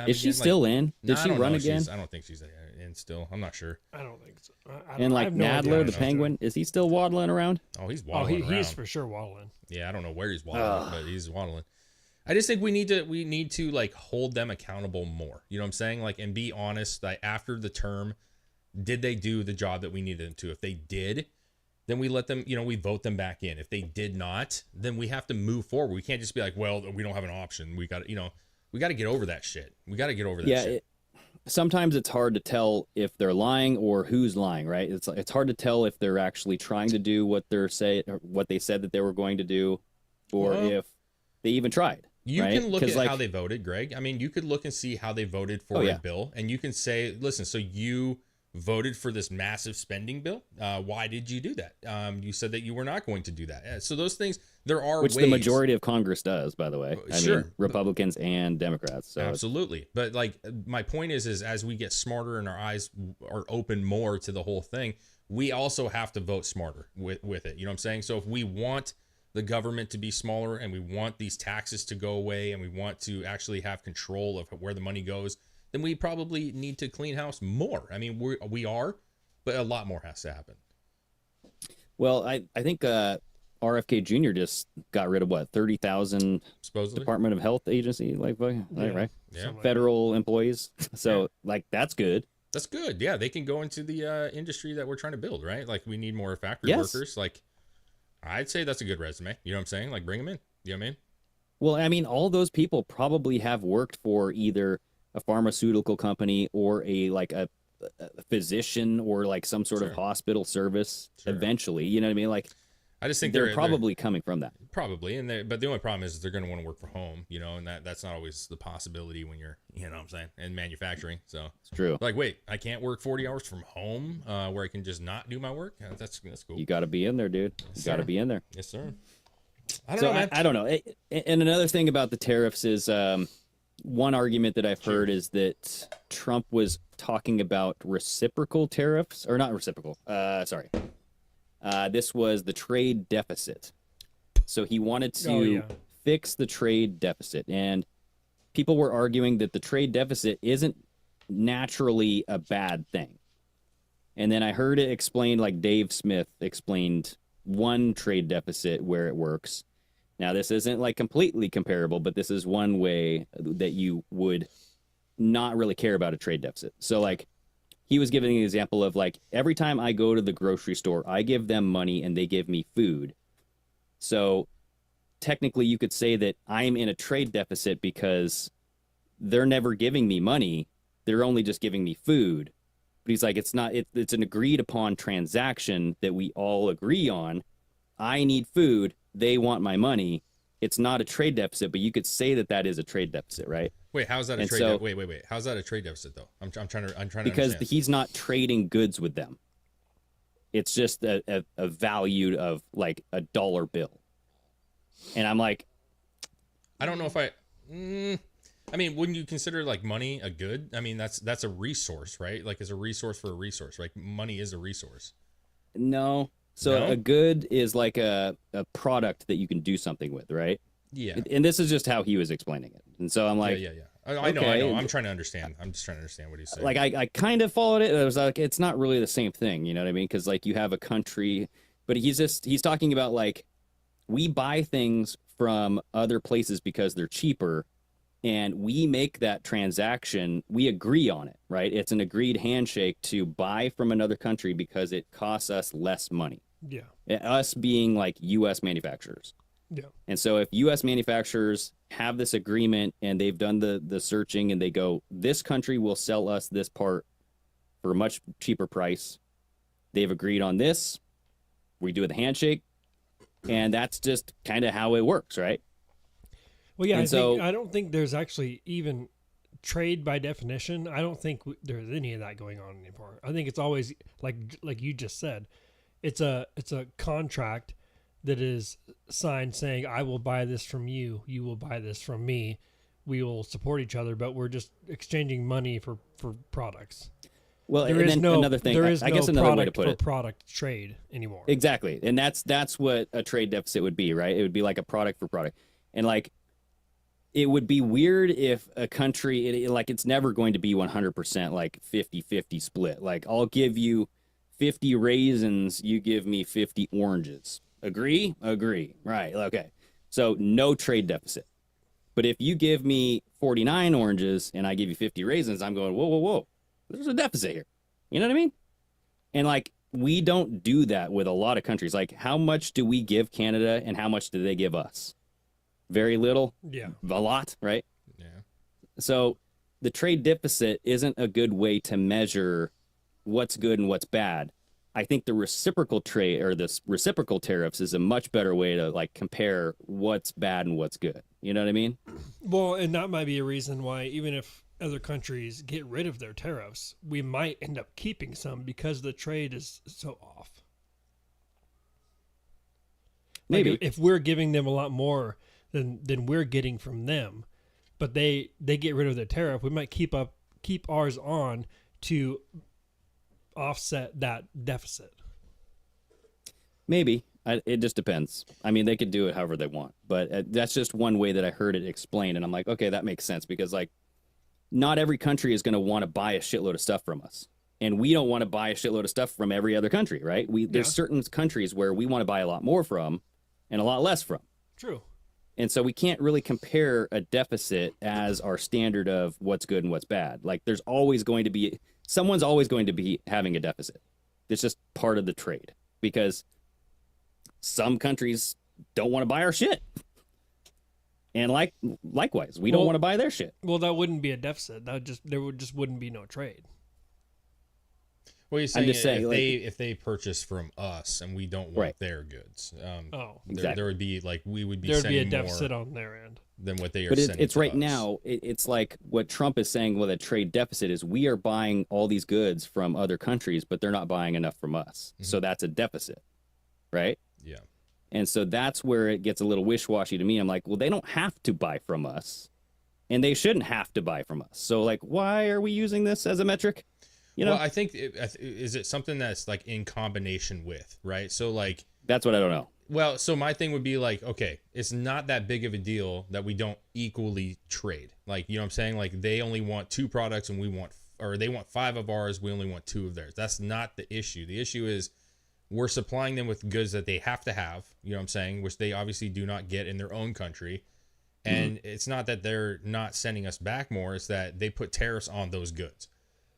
Is she still in? Did she run again? I don't think she's in still. I'm not sure. I don't think so. And like Nadler, the penguin, is he still waddling around? Oh, he's waddling around. He's for sure waddling. Yeah, I don't know where he's waddling, but he's waddling. I just think we need to like hold them accountable more. You know what I'm saying? Like, and be honest. Like after the term, did they do the job that we needed them to? If they did, then we let them. We vote them back in. If they did not, then we have to move forward. We can't just be like, well, we don't have an option. We got we got to get over that shit. We got to get over that shit. Sometimes it's hard to tell if they're lying or who's lying, right? It's hard to tell if they're actually trying to do what they said that they were going to do, or if they even tried. You right? can look at like, how they voted, Greg. I mean, you could look and see how they voted for a bill, and you can say, listen, so you voted for this massive spending bill. Why did you do that? You said that you were not going to do that. So those things, there are which ways. The majority of Congress does, by the way. I mean, Republicans and Democrats. So absolutely. But like my point is as we get smarter and our eyes are open more to the whole thing, we also have to vote smarter with it. You know what I'm saying? So if we want the government to be smaller and we want these taxes to go away and we want to actually have control of where the money goes, then we probably need to clean house more. I mean, we are, but a lot more has to happen. Well, I think RFK Jr. just got rid of 30,000 supposedly Department of Health agency, right? Yeah. Federal employees. So like that's good. That's good. Yeah, they can go into the industry that we're trying to build, right? Like we need more factory workers. Like I'd say that's a good resume. You know what I'm saying? Like bring them in. You know what I mean? Well, I mean, all those people probably have worked for either a pharmaceutical company or a physician or like some sort of hospital service eventually. You know what I mean? Like I just think they're probably coming from that. Probably, but the only problem is they're going to want to work from home, and that's not always the possibility when you're, what I'm saying, in manufacturing. So it's true. Like, wait, I can't work 40 hours from home where I can just not do my work. That's cool. You got to be in there, dude. You got to be in there. Yes, sir. I don't know, man. I don't know. And another thing about the tariffs is, one argument that I've heard is that Trump was talking about reciprocal tariffs, or not reciprocal. This was the trade deficit. So he wanted to fix the trade deficit, and people were arguing that the trade deficit isn't naturally a bad thing. And then I heard it explained, like Dave Smith explained one trade deficit where it works. Now, this isn't like completely comparable, but this is one way that you would not really care about a trade deficit. So, like, he was giving an example of, like, every time I go to the grocery store, I give them money and they give me food. So, technically, you could say that I'm in a trade deficit because they're never giving me money. They're only just giving me food. But he's like, it's not, it's an agreed upon transaction that we all agree on. I need food. They want my money. It's not a trade deficit, but you could say that that is a trade deficit, right? Wait, how's that a trade deficit? Wait. How's that a trade deficit though? I'm trying to because understand. He's not trading goods with them. It's just a value of like a dollar bill. And I'm like, I don't know if I mean, wouldn't you consider like money a good? I mean, that's a resource, right? Like, it's a resource for a resource. Like, money is a resource. No. So a good is like a product that you can do something with, right? Yeah. And this is just how he was explaining it. And so I'm like, yeah. I know. I'm trying to understand. I'm just trying to understand what he's saying. Like, I kind of followed it. I was like, it's not really the same thing. You know what I mean? Because like you have a country, but he's talking about like, we buy things from other places because they're cheaper, and we make that transaction. We agree on it, right? It's an agreed handshake to buy from another country because it costs us less money. Yeah. Us being like U.S. manufacturers. Yeah. And so if U.S. manufacturers have this agreement and they've done the searching and they go, this country will sell us this part for a much cheaper price. They've agreed on this. We do the handshake. And that's just kind of how it works, right? Well, yeah, I don't think there's actually even trade by definition. I don't think there's any of that going on anymore. I think it's always like you just said, it's a contract that is signed saying, I will buy this from you, you will buy this from me, we will support each other, but we're just exchanging money for products. Well, another thing, I guess another way to put it, product trade anymore. Exactly, and that's what a trade deficit would be, right? It would be like a product for product, and like it would be weird if a country, it's never going to be 100% like 50-50 split. Like, I'll give you 50 raisins, you give me 50 oranges. Agree? Agree. Right. Okay. So no trade deficit. But if you give me 49 oranges and I give you 50 raisins, I'm going, whoa. There's a deficit here. You know what I mean? And like, we don't do that with a lot of countries. Like, how much do we give Canada and how much do they give us? Very little. Yeah. A lot, right? Yeah. So the trade deficit isn't a good way to measure what's good and what's bad. I think the reciprocal trade or the reciprocal tariffs is a much better way to like compare what's bad and what's good. You know what I mean? Well, and that might be a reason why even if other countries get rid of their tariffs, we might end up keeping some because the trade is so off. Maybe like if we're giving them a lot more than we're getting from them, but they get rid of their tariff, we might keep ours on to offset that deficit. Maybe. It just depends. I mean, they could do it however they want, but that's just one way that I heard it explained, and I'm like, okay, that makes sense, because like not every country is going to want to buy a shitload of stuff from us, and we don't want to buy a shitload of stuff from every other country, right? There's certain countries where we want to buy a lot more from and a lot less from. True. And so we can't really compare a deficit as our standard of what's good and what's bad. Like, there's always going to be, someone's always going to be having a deficit. It's just part of the trade, because some countries don't want to buy our shit. And likewise, we don't want to buy their shit. Well, that wouldn't be a deficit. There wouldn't be no trade. Well, you're saying, I'm just saying if they purchase from us and we don't want Right. their goods, Exactly. there would be like we would be There'd be a sending deficit more on their end. than what they are But sending. it's to right us. now, it's like what Trump is saying with a trade deficit is we are buying all these goods from other countries, but they're not buying enough from us. So that's a deficit, right? Yeah. And so that's where it gets a little wish-washy to me. I'm like, well, they don't have to buy from us. and they shouldn't have to buy from us. So like, why are we using this as a metric? You know, well, I think is it something that's like in combination with, right? So like, that's what I don't know. well, so my thing would be like, okay, it's not that big of a deal that we don't equally trade. Like, you know what I'm saying? Like they only want 2 products and we want, or they want 5 of ours, we only want 2 of theirs. That's not the issue. The issue is we're supplying them with goods that they have to have, you know what I'm saying, which they obviously do not get in their own country. And it's not that they're not sending us back more, it's that they put tariffs on those goods.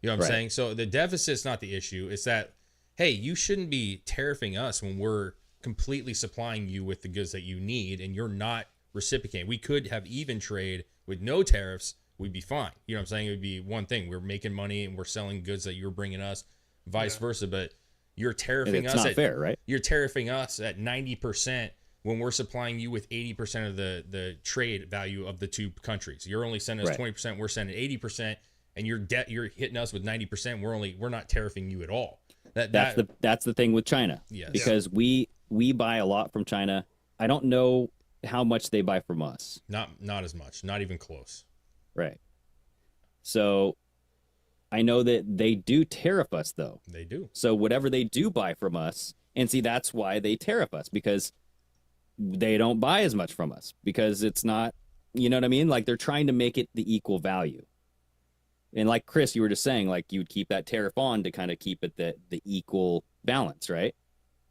You know what I'm saying? So the deficit's not the issue. It's that, hey, you shouldn't be tariffing us when we're completely supplying you with the goods that you need and you're not reciprocating. We could have even trade with no tariffs. We'd be fine. You know what I'm saying? It would be one thing. We're making money and we're selling goods that you're bringing us, vice versa. But you're tariffing us. It's not fair, right? You're tariffing us at 90% when we're supplying you with 80% of the trade value of the 2 countries. You're only sending us 20%. We're sending 80%. And you're hitting us with 90%. We're not tariffing you at all. That's the thing with China. Yes. Because we buy a lot from China. I don't know how much they buy from us. Not as much. Not even close. Right. So I know that they do tariff us though. They do. So whatever they do buy from us, and see that's why they tariff us, because they don't buy as much from us, because it's not, you know what I mean? Like they're trying to make it the equal value. And like Chris, you were just saying, like you would keep that tariff on to kind of keep it the equal balance, right?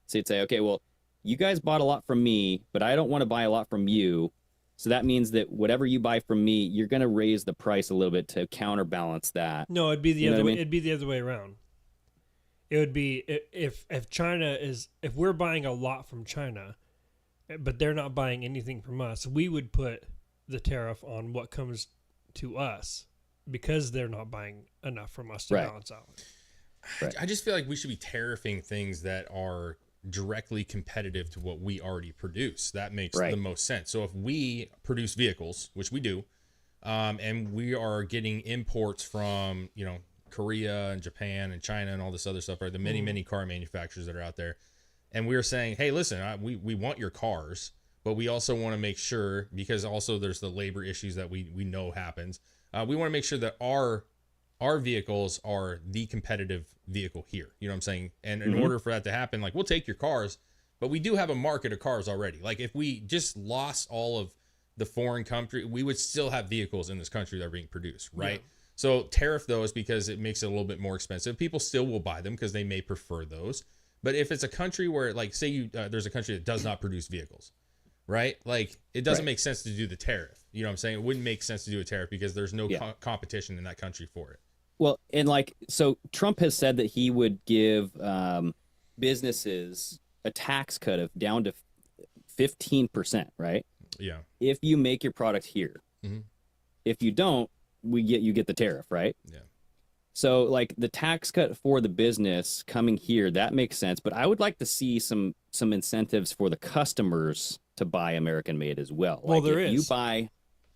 So you'd say, okay, well, you guys bought a lot from me, but I don't want to buy a lot from you. So that means that whatever you buy from me, you're going to raise the price a little bit to counterbalance that. No, it'd be the other way. what I mean? It'd be the other way around. It would be if we're buying a lot from China, but they're not buying anything from us, we would put the tariff on what comes to us, because they're not buying enough from us to balance out. Right. I just feel like we should be tariffing things that are directly competitive to what we already produce. That makes the most sense. So if we produce vehicles, which we do, and we are getting imports from, you know, Korea and Japan and China and all this other stuff, right? The many car manufacturers that are out there. And we're saying, hey, listen, we want your cars, but we also want to make sure, because also there's the labor issues that we know happens. We want to make sure that our vehicles are the competitive vehicle here. You know what I'm saying? And in order for that to happen, like, we'll take your cars, but we do have a market of cars already. Like, if we just lost all of the foreign country, we would still have vehicles in this country that are being produced, right? Yeah. So tariff those because it makes it a little bit more expensive. People still will buy them because they may prefer those. But if it's a country where, like, say there's a country that does not produce vehicles, right? Like, it doesn't make sense to do the tariff. You know what I'm saying? It wouldn't make sense to do a tariff because there's no competition in that country for it. Well, and like, so Trump has said that he would give businesses a tax cut of down to 15%, right? Yeah. If you make your product here. If you don't, you get the tariff, right? Yeah. So like the tax cut for the business coming here, that makes sense. But I would like to see some incentives for the customers to buy American made as well. Well, like there if is. you buy,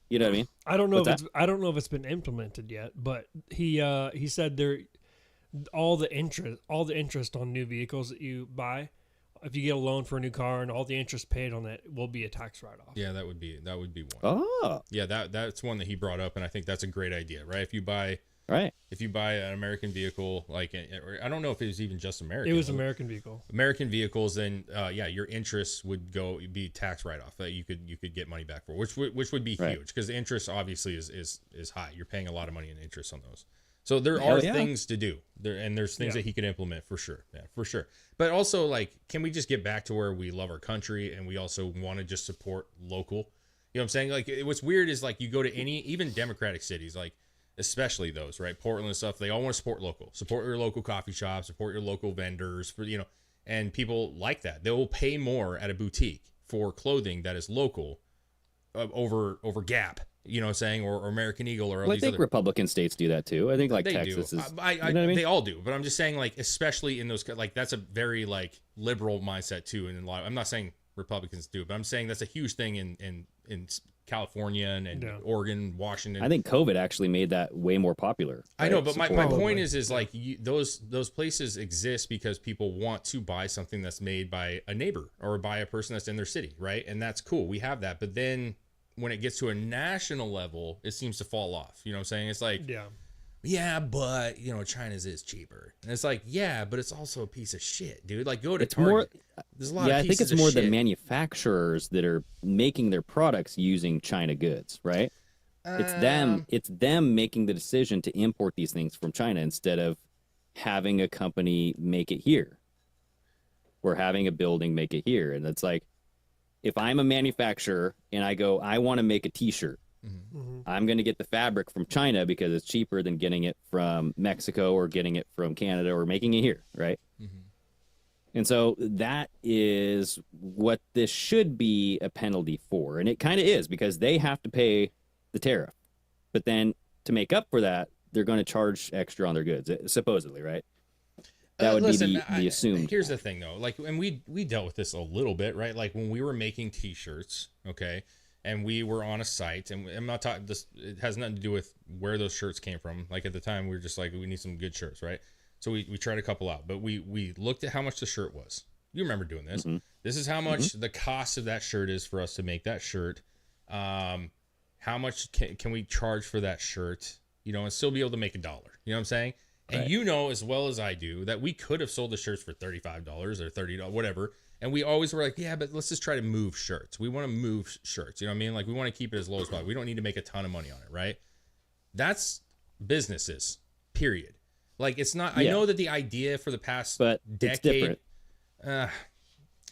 you know what I mean? I don't know if it's been implemented yet, but he said all the interest on new vehicles that you buy, if you get a loan for a new car and all the interest paid on that will be a tax write-off. Yeah, that would be one. Oh. Yeah, that's one that he brought up, and I think that's a great idea, right? If you buy an American vehicle, like, or I don't know if it was even just American. It was American vehicle. American vehicles, then your interest would be tax write-off that you could get money back for, which would be huge, because the interest obviously is high. You're paying a lot of money in interest on those. So there are things to do there, and there's things that he could implement for sure. Yeah, for sure. But also, like, can we just get back to where we love our country and we also want to just support local? You know what I'm saying? Like, what's weird is, like, you go to even Democratic cities, like, especially those, right? Portland and stuff, they all want to support local. Support your local coffee shop, support your local vendors, and people like that. They will pay more at a boutique for clothing that is local over Gap, you know what I'm saying, or American Eagle, or all these I think other Republican states do that too. I think, like, they Texas do. is, I you know what I mean? They all do, but I'm just saying, like, especially in those, like, that's a very, like, liberal mindset too. And I'm not saying Republicans do, but I'm saying that's a huge thing in California and Oregon, Washington. I think COVID actually made that way more popular. I know, but my point is like, those places exist because people want to buy something that's made by a neighbor or by a person that's in their city, right? And that's cool. We have that, but then when it gets to a national level, it seems to fall off. You know what I'm saying? It's like, yeah, but China's is cheaper, and it's like, yeah, but it's also a piece of shit, dude. Like, go to Target. There's a lot of I think pieces it's more of the shit. manufacturers that are making their products using China goods, right? It's them making the decision to import these things from China instead of having a company make it here or having a building make it here. And it's like, if I'm a manufacturer and I go, I want to make a t-shirt, I'm going to get the fabric from China because it's cheaper than getting it from Mexico or getting it from Canada or making it here, right? And so that is what this should be a penalty for. And it kind of is, because they have to pay the tariff. But then to make up for that, they're going to charge extra on their goods, supposedly, right? That would be the assumed. Here's the thing, though. Like, and we dealt with this a little bit, right? Like, when we were making T-shirts, okay, and we were on a site, and I'm not talking this. It has nothing to do with where those shirts came from. Like, at the time, we were just like, we need some good shirts, right? So we tried a couple out, but we looked at how much the shirt was. You remember doing this. This is how much the cost of that shirt is for us to make that shirt. How much can we charge for that shirt, and still be able to make $1. You know what I'm saying? And Right. As well as I do, that we could have sold the shirts for $35 or $30, whatever. And we always were like, yeah, but let's just try to move shirts. We want to move shirts. You know what I mean? Like, we want to keep it as low as possible. We don't need to make a ton of money on it, right? That's businesses, period. Like, it's not, I know that the idea for the past decade. It's different. Well,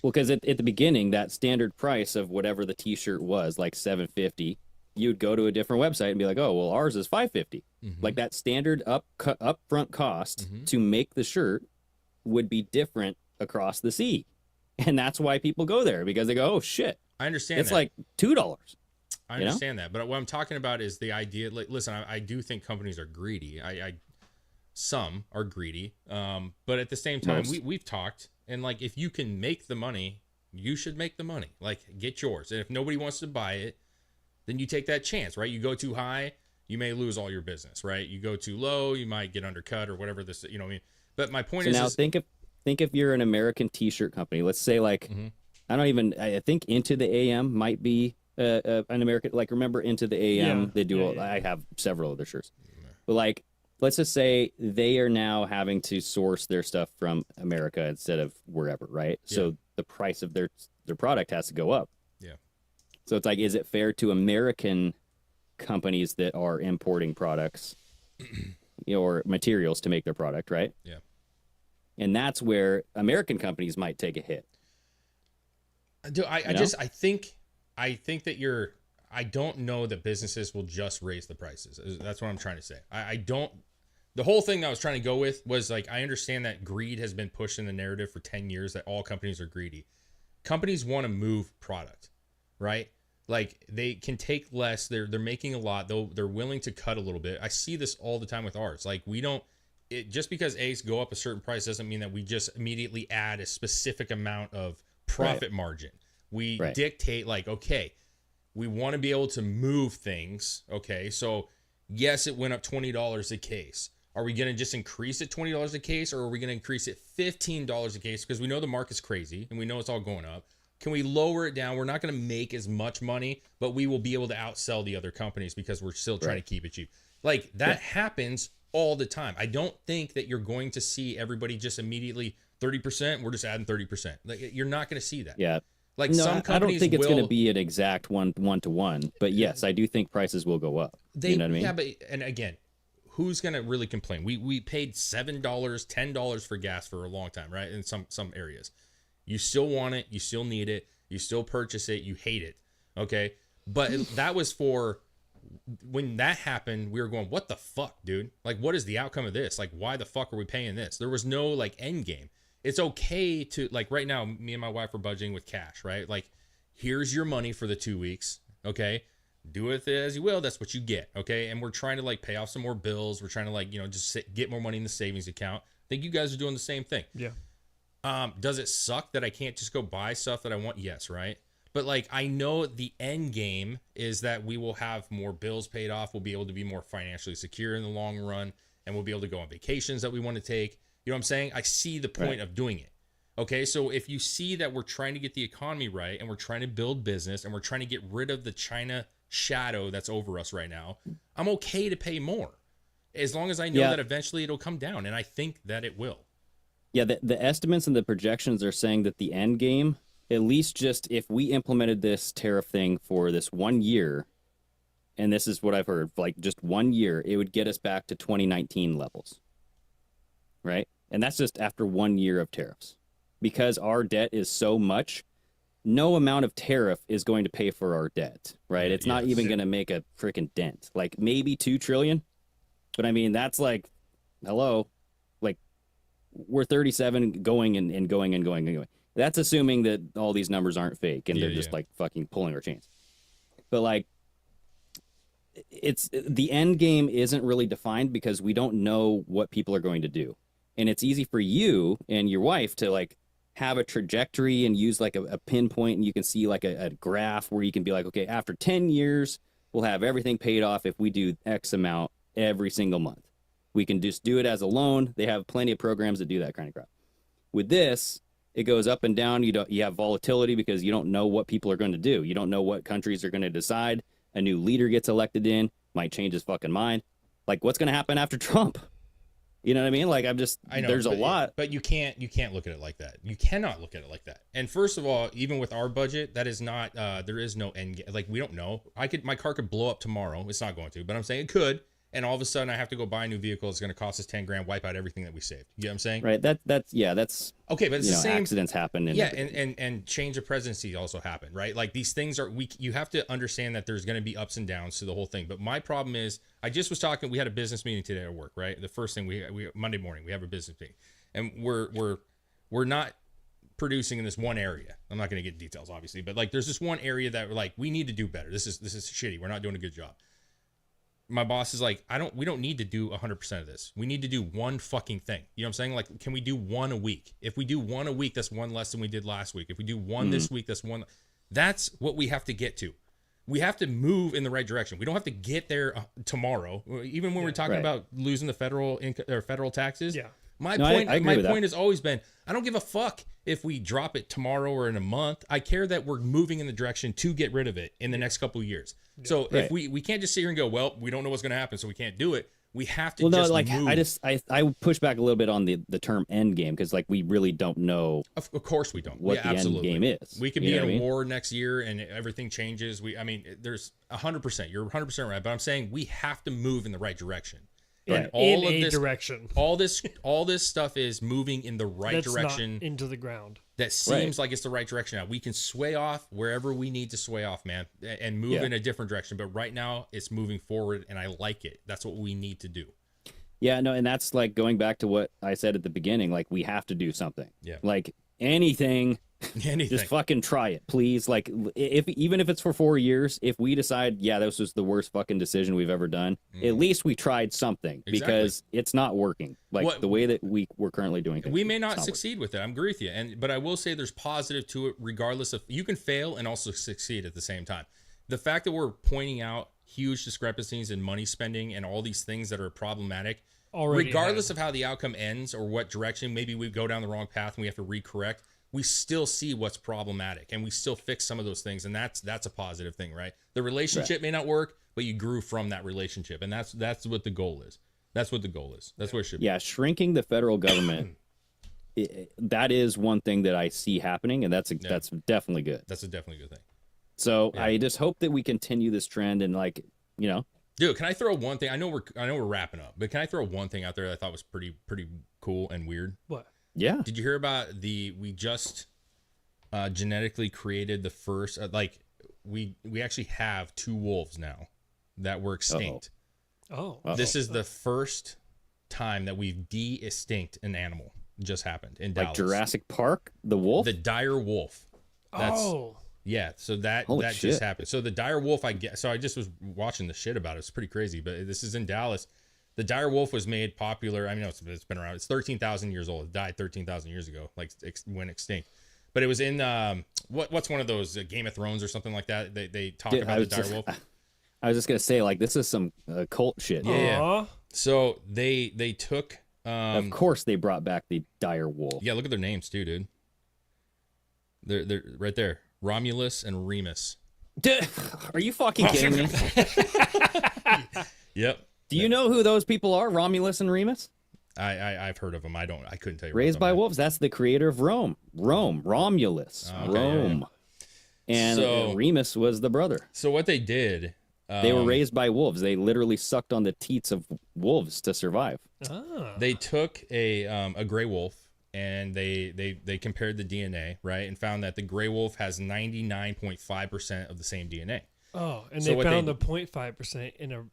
because at the beginning, that standard price of whatever the t-shirt was, like $7.50, you'd go to a different website and be like, oh, well, ours is $5.50. Like, that standard upfront cost to make the shirt would be different across the sea. And that's why people go there, because they go, oh, shit. I understand it's that. like $2. I understand that. But what I'm talking about is the idea. Like, listen, I do think companies are greedy. Some are greedy. But at the same time, we've talked. And, like, if you can make the money, you should make the money. Like, get yours. And if nobody wants to buy it, then you take that chance, right? You go too high, you may lose all your business, right? You go too low, you might get undercut or whatever this, you know what I mean? But my point is... Now, think if you're an American t-shirt company. Let's say, like, I think Into the AM might be an American... Like, remember Into the AM? They do... I have several of their shirts. But, like, let's just say they are now having to source their stuff from America instead of wherever, right? So the price of their product has to go up. So it's like, is it fair to American companies that are importing products or materials to make their product, right? Yeah. And that's where American companies might take a hit. I think that I don't know that businesses will just raise the prices. That's what I'm trying to say. I don't. The whole thing that I was trying to go with was, like, I understand that greed has been pushed in the narrative for 10 years, that all companies are greedy. Companies want to move product, right? Like, they can take less. They're making a lot, though. They're willing to cut a little bit. I see this all the time with ours. Like, just because eggs go up a certain price doesn't mean that we just immediately add a specific amount of profit margin. We dictate, like, okay, we want to be able to move things. Okay, so yes, it went up $20 a case. Are we going to just increase it $20 a case, or are we going to increase it $15 a case? Because we know the market's crazy and we know it's all going up. Can we lower it down? We're not going to make as much money, but we will be able to outsell the other companies because we're still trying to keep it cheap. Like, that happens all the time. I don't think that you're going to see everybody just immediately 30%. We're just adding 30%. Like, you're not going to see that. Yeah. Like, no, some companies I don't think it's going to be an exact one-to-one, but yes, I do think prices will go up. You know what I mean? Yeah, but, and again, who's going to really complain? We paid $7, $10 for gas for a long time, right? In some areas. You still want it. You still need it. You still purchase it. You hate it. Okay. But that was for when that happened, we were going, what the fuck, dude? Like, what is the outcome of this? Like, why the fuck are we paying this? There was no, like, end game. It's okay to, like, right now, me and my wife are budgeting with cash, right? Like, here's your money for the 2 weeks. Okay. Do with it as you will. That's what you get. Okay. And we're trying to, like, pay off some more bills. We're trying to, like, just get more money in the savings account. I think you guys are doing the same thing. Yeah. Does it suck that I can't just go buy stuff that I want? Yes, right? But, like, I know the end game is that we will have more bills paid off. We'll be able to be more financially secure in the long run, and we'll be able to go on vacations that we want to take. You know what I'm saying? I see the point of doing it. Okay, so if you see that we're trying to get the economy right, and we're trying to build business, and we're trying to get rid of the China shadow that's over us right now, I'm okay to pay more as long as I know that eventually it'll come down, and I think that it will. Yeah, the estimates and the projections are saying that the end game, at least just if we implemented this tariff thing for this 1 year, and this is what I've heard, like just 1 year, it would get us back to 2019 levels, right? And that's just after 1 year of tariffs. Because our debt is so much, no amount of tariff is going to pay for our debt, right? It's not even going to make a freaking dent. Like maybe 2 trillion, but I mean, that's like, hello, like we're 37 going and going and going and going. That's assuming that all these numbers aren't fake and they're just like fucking pulling our chains. But like, it's the end game isn't really defined because we don't know what people are going to do. And it's easy for you and your wife to like have a trajectory and use like a pinpoint, and you can see like a graph where you can be like, okay, after 10 years, we'll have everything paid off if we do X amount every single month. We can just do it as a loan. They have plenty of programs that do that kind of crap. With this, it goes up and down. You have volatility because you don't know what people are going to do. You don't know what countries are going to decide. A new leader gets elected in, might change his fucking mind. Like, what's going to happen after Trump? You know what I mean? Like, I know there's a lot. But you can't look at it like that. You cannot look at it like that. And first of all, even with our budget, that is not, there is no end game. Like, we don't know. My car could blow up tomorrow. It's not going to, but I'm saying it could. And all of a sudden I have to go buy a new vehicle. It's going to cost us 10 grand, wipe out everything that we saved. You know what I'm saying? Right. That's okay. But it's the same. Accidents happen. And change of presidency also happened, right? Like these things are you have to understand that there's going to be ups and downs to the whole thing. But my problem is I just was talking, we had a business meeting today at work, right? The first thing we Monday morning, we have a business meeting and we're not producing in this one area. I'm not going to get details obviously, but like there's this one area that we're like, we need to do better. This is shitty. We're not doing a good job. My boss is like, we don't need to do 100% of this. We need to do one fucking thing. You know what I'm saying? Like, can we do one a week? If we do one a week, that's one less than we did last week. If we do one this week, that's one. That's what we have to get to. We have to move in the right direction. We don't have to get there tomorrow. Even when we're talking about losing the federal taxes. Yeah. My point has always been, I don't give a fuck if we drop it tomorrow or in a month. I care that we're moving in the direction to get rid of it in the next couple of years. So if we can't just sit here and go, well, we don't know what's going to happen, so we can't do it. We have to move. I push back a little bit on the term end game because like we really don't know. Of course we don't. What the end game is. We could be in a war next year and everything changes. There's 100%. You're 100% right. But I'm saying we have to move in the right direction. In a direction. All this stuff is moving in the right direction. Not into the ground. That seems like it's the right direction now. We can sway off wherever we need to sway off, man, and move in a different direction. But right now, it's moving forward, and I like it. That's what we need to do. Yeah, no, and that's like going back to what I said at the beginning. Like, we have to do something. Yeah. Like, anything. Just fucking try it, please. Like, even if it's for 4 years, if we decide, this was the worst fucking decision we've ever done, at least we tried something because it's not working. Like the way that we're currently doing things. We may not succeed with it. I agree with you, but I will say there's positive to it, regardless of you can fail and also succeed at the same time. The fact that we're pointing out huge discrepancies in money spending and all these things that are problematic. Regardless of how the outcome ends or what direction, maybe we go down the wrong path and we have to recorrect. We still see what's problematic and we still fix some of those things. And that's a positive thing, right? The relationship may not work, but you grew from that relationship. And that's what the goal is. That's what the goal is. That's what it should be. Yeah, shrinking the federal government, that is one thing that I see happening. And that's definitely good. That's a definitely good thing. So I just hope that we continue this trend and Dude, can I throw one thing? I know we're wrapping up, but can I throw one thing out there that I thought was pretty cool and weird? What? Yeah. Did you hear about we just genetically created the first we actually have 2 wolves now that were extinct. This is the first time that we've de-extinct an animal. It just happened in Dallas. Like Jurassic Park, the wolf? The dire wolf. Yeah, so that just happened. So the dire wolf, I just was watching the shit about it. It's pretty crazy, but this is in Dallas. The dire wolf was made popular. I mean, it's been around. It's 13,000 years old. It died 13,000 years ago, like went extinct. But it was in what's one of those Game of Thrones or something like that. They talk about the dire wolf. I was just gonna say, like, this is some cult shit. Yeah. So they took. Of course, they brought back the dire wolf. Yeah, look at their names too, dude. They're right there. Romulus and Remus. Are you fucking kidding me? Yep. Do you know who those people are? Romulus and Remus? I've heard of them. I couldn't tell you. Raised by wolves. That's the creator of Rome. Romulus. Okay, Rome. yeah. And So- Remus was the brother. So what they did, They were raised by wolves. They literally sucked on the teats of wolves to survive. they took a gray wolf and they compared the DNA, right, and found that the gray wolf has 99.5% of the same DNA. Oh, and So they what found they- the 0.5% in a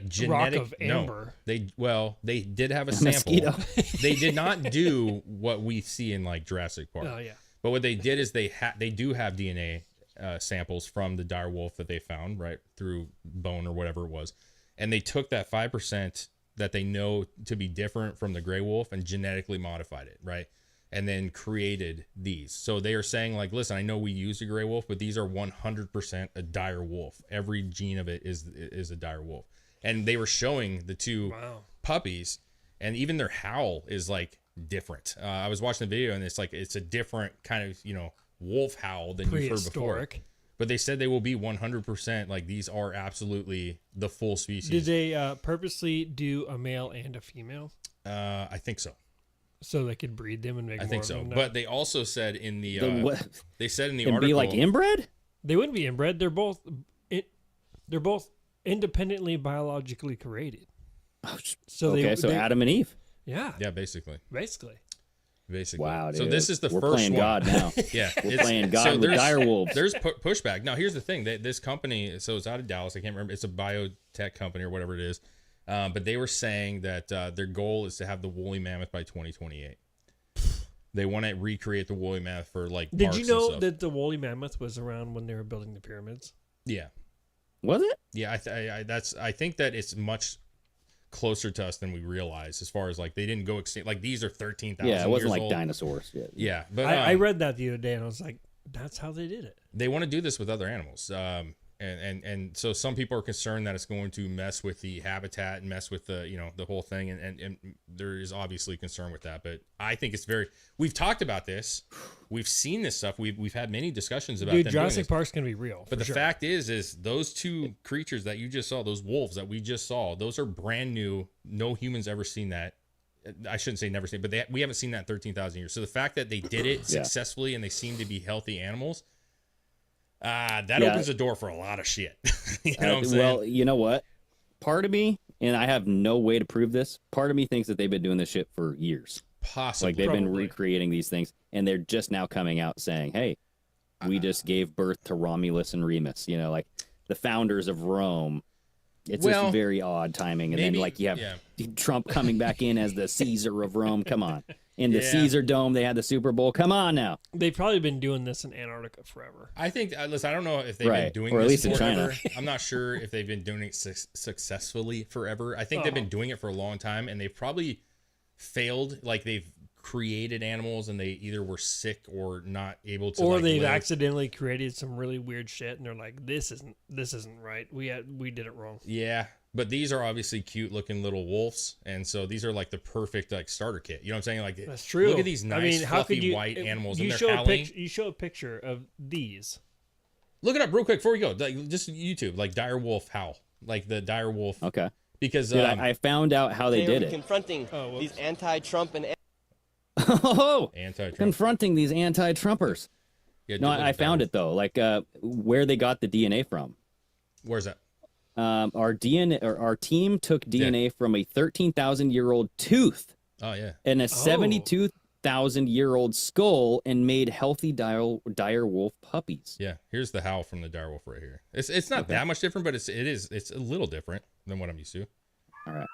Genetic rock of amber. No, they did have a Mosquito. sample. They did not do what we see in like Jurassic Park. Oh, yeah. But what they did is they do have DNA samples from the dire wolf that they found, right, through bone or whatever it was, and they took that 5% that they know to be different from the gray wolf and genetically modified it, right, and then created these. So they are saying, like, listen, I know we use a gray wolf, but these are 100% a dire wolf. Every gene of it is a dire wolf. And they were showing the two puppies, and even their howl is like different. I was watching the video, and it's a different kind of, wolf howl than you've heard before. Prehistoric. But they said they will be 100%. Like, these are absolutely the full species. Did they purposely do a male and a female I think so. so they could breed them and make I more think of so. them? No. But they also said in the what? they said in the And article, be like inbred? They wouldn't be inbred. They're both independently biologically created. So Okay, so Adam and Eve. Yeah, yeah, basically. Wow, So dude. this is the We're first playing one. God now. Yeah, We're playing God with there's- dire wolves. There's pushback. Now, here's the thing: this company, so it's out of Dallas. I can't remember. It's a biotech company or whatever it is. But they were saying that their goal is to have the woolly mammoth by 2028. They want to recreate the woolly mammoth for like. Did parks you and know stuff. that the woolly mammoth was around when they were building the pyramids? Yeah, Was it? yeah. I think that it's much closer to us than we realize. As far as like they didn't go extinct. Like these are 13,000. Yeah, it wasn't years like old. dinosaurs. Yeah, but I read that the other day and I was like, that's how they did it. they want to do this with other animals. And so some people are concerned that it's going to mess with the habitat and mess with the the whole thing, and there is obviously concern with that. But I think it's we've talked about this, we've seen this stuff, we've had many discussions about Dude, them doing Jurassic this. Park's gonna be real. But for the sure. fact is those two creatures that you just saw, those wolves that we just saw, those are brand new. No human's ever seen that. I shouldn't say never seen, but we haven't seen that in 13,000 years. So the fact that they did it successfully and they seem to be healthy animals, that opens the door for a lot of shit. You know what I'm saying? Well, you know what? Part of me, and I have no way to prove this, part of me thinks that they've been doing this shit for years. Possibly. Like they've been Probably. recreating these things, and they're just now coming out saying, hey, we just gave birth to Romulus and Remus, like the founders of Rome. It's Well, just very odd timing. And then maybe- like you have yeah. Trump coming back in as the Caesar of Rome. Come on. In the Yeah. Caesar Dome, they had the Super Bowl. Come on now. They've probably been doing this in Antarctica forever. I think, listen, I don't know if they've been Right. doing Or at this least in forever. China. I'm not sure if they've been doing it successfully forever. I think they've been doing it for a long time, and they've probably failed. Like they've created animals, and they either were sick or not able to. Or like, they've live. accidentally created some really weird shit, and they're like, "This isn't right. We did it wrong." Yeah, but these are obviously cute looking little wolves, and so these are like the perfect like starter kit. You know what I'm saying? Like That's true. Look at these nice, how could fluffy you, white animals, you and they're show howling. you show a picture of these. Look it up real quick before we go. Like, just YouTube, like dire wolf howl, like the dire wolf. Okay. Because Dude, I found out how they did it. Confronting these anti-Trump and Oh, anti-Trump. confronting these anti-Trumpers. Yeah, No, look at I that found wolf. it though. Like where they got the DNA from. Where's that? Our team took DNA from a 13,000-year-old tooth Oh yeah. and a 72,000-year-old skull and made healthy dire wolf puppies. Yeah, here's the howl from the dire wolf right here. It's not that much different, but it's a little different than what I'm used to. All right.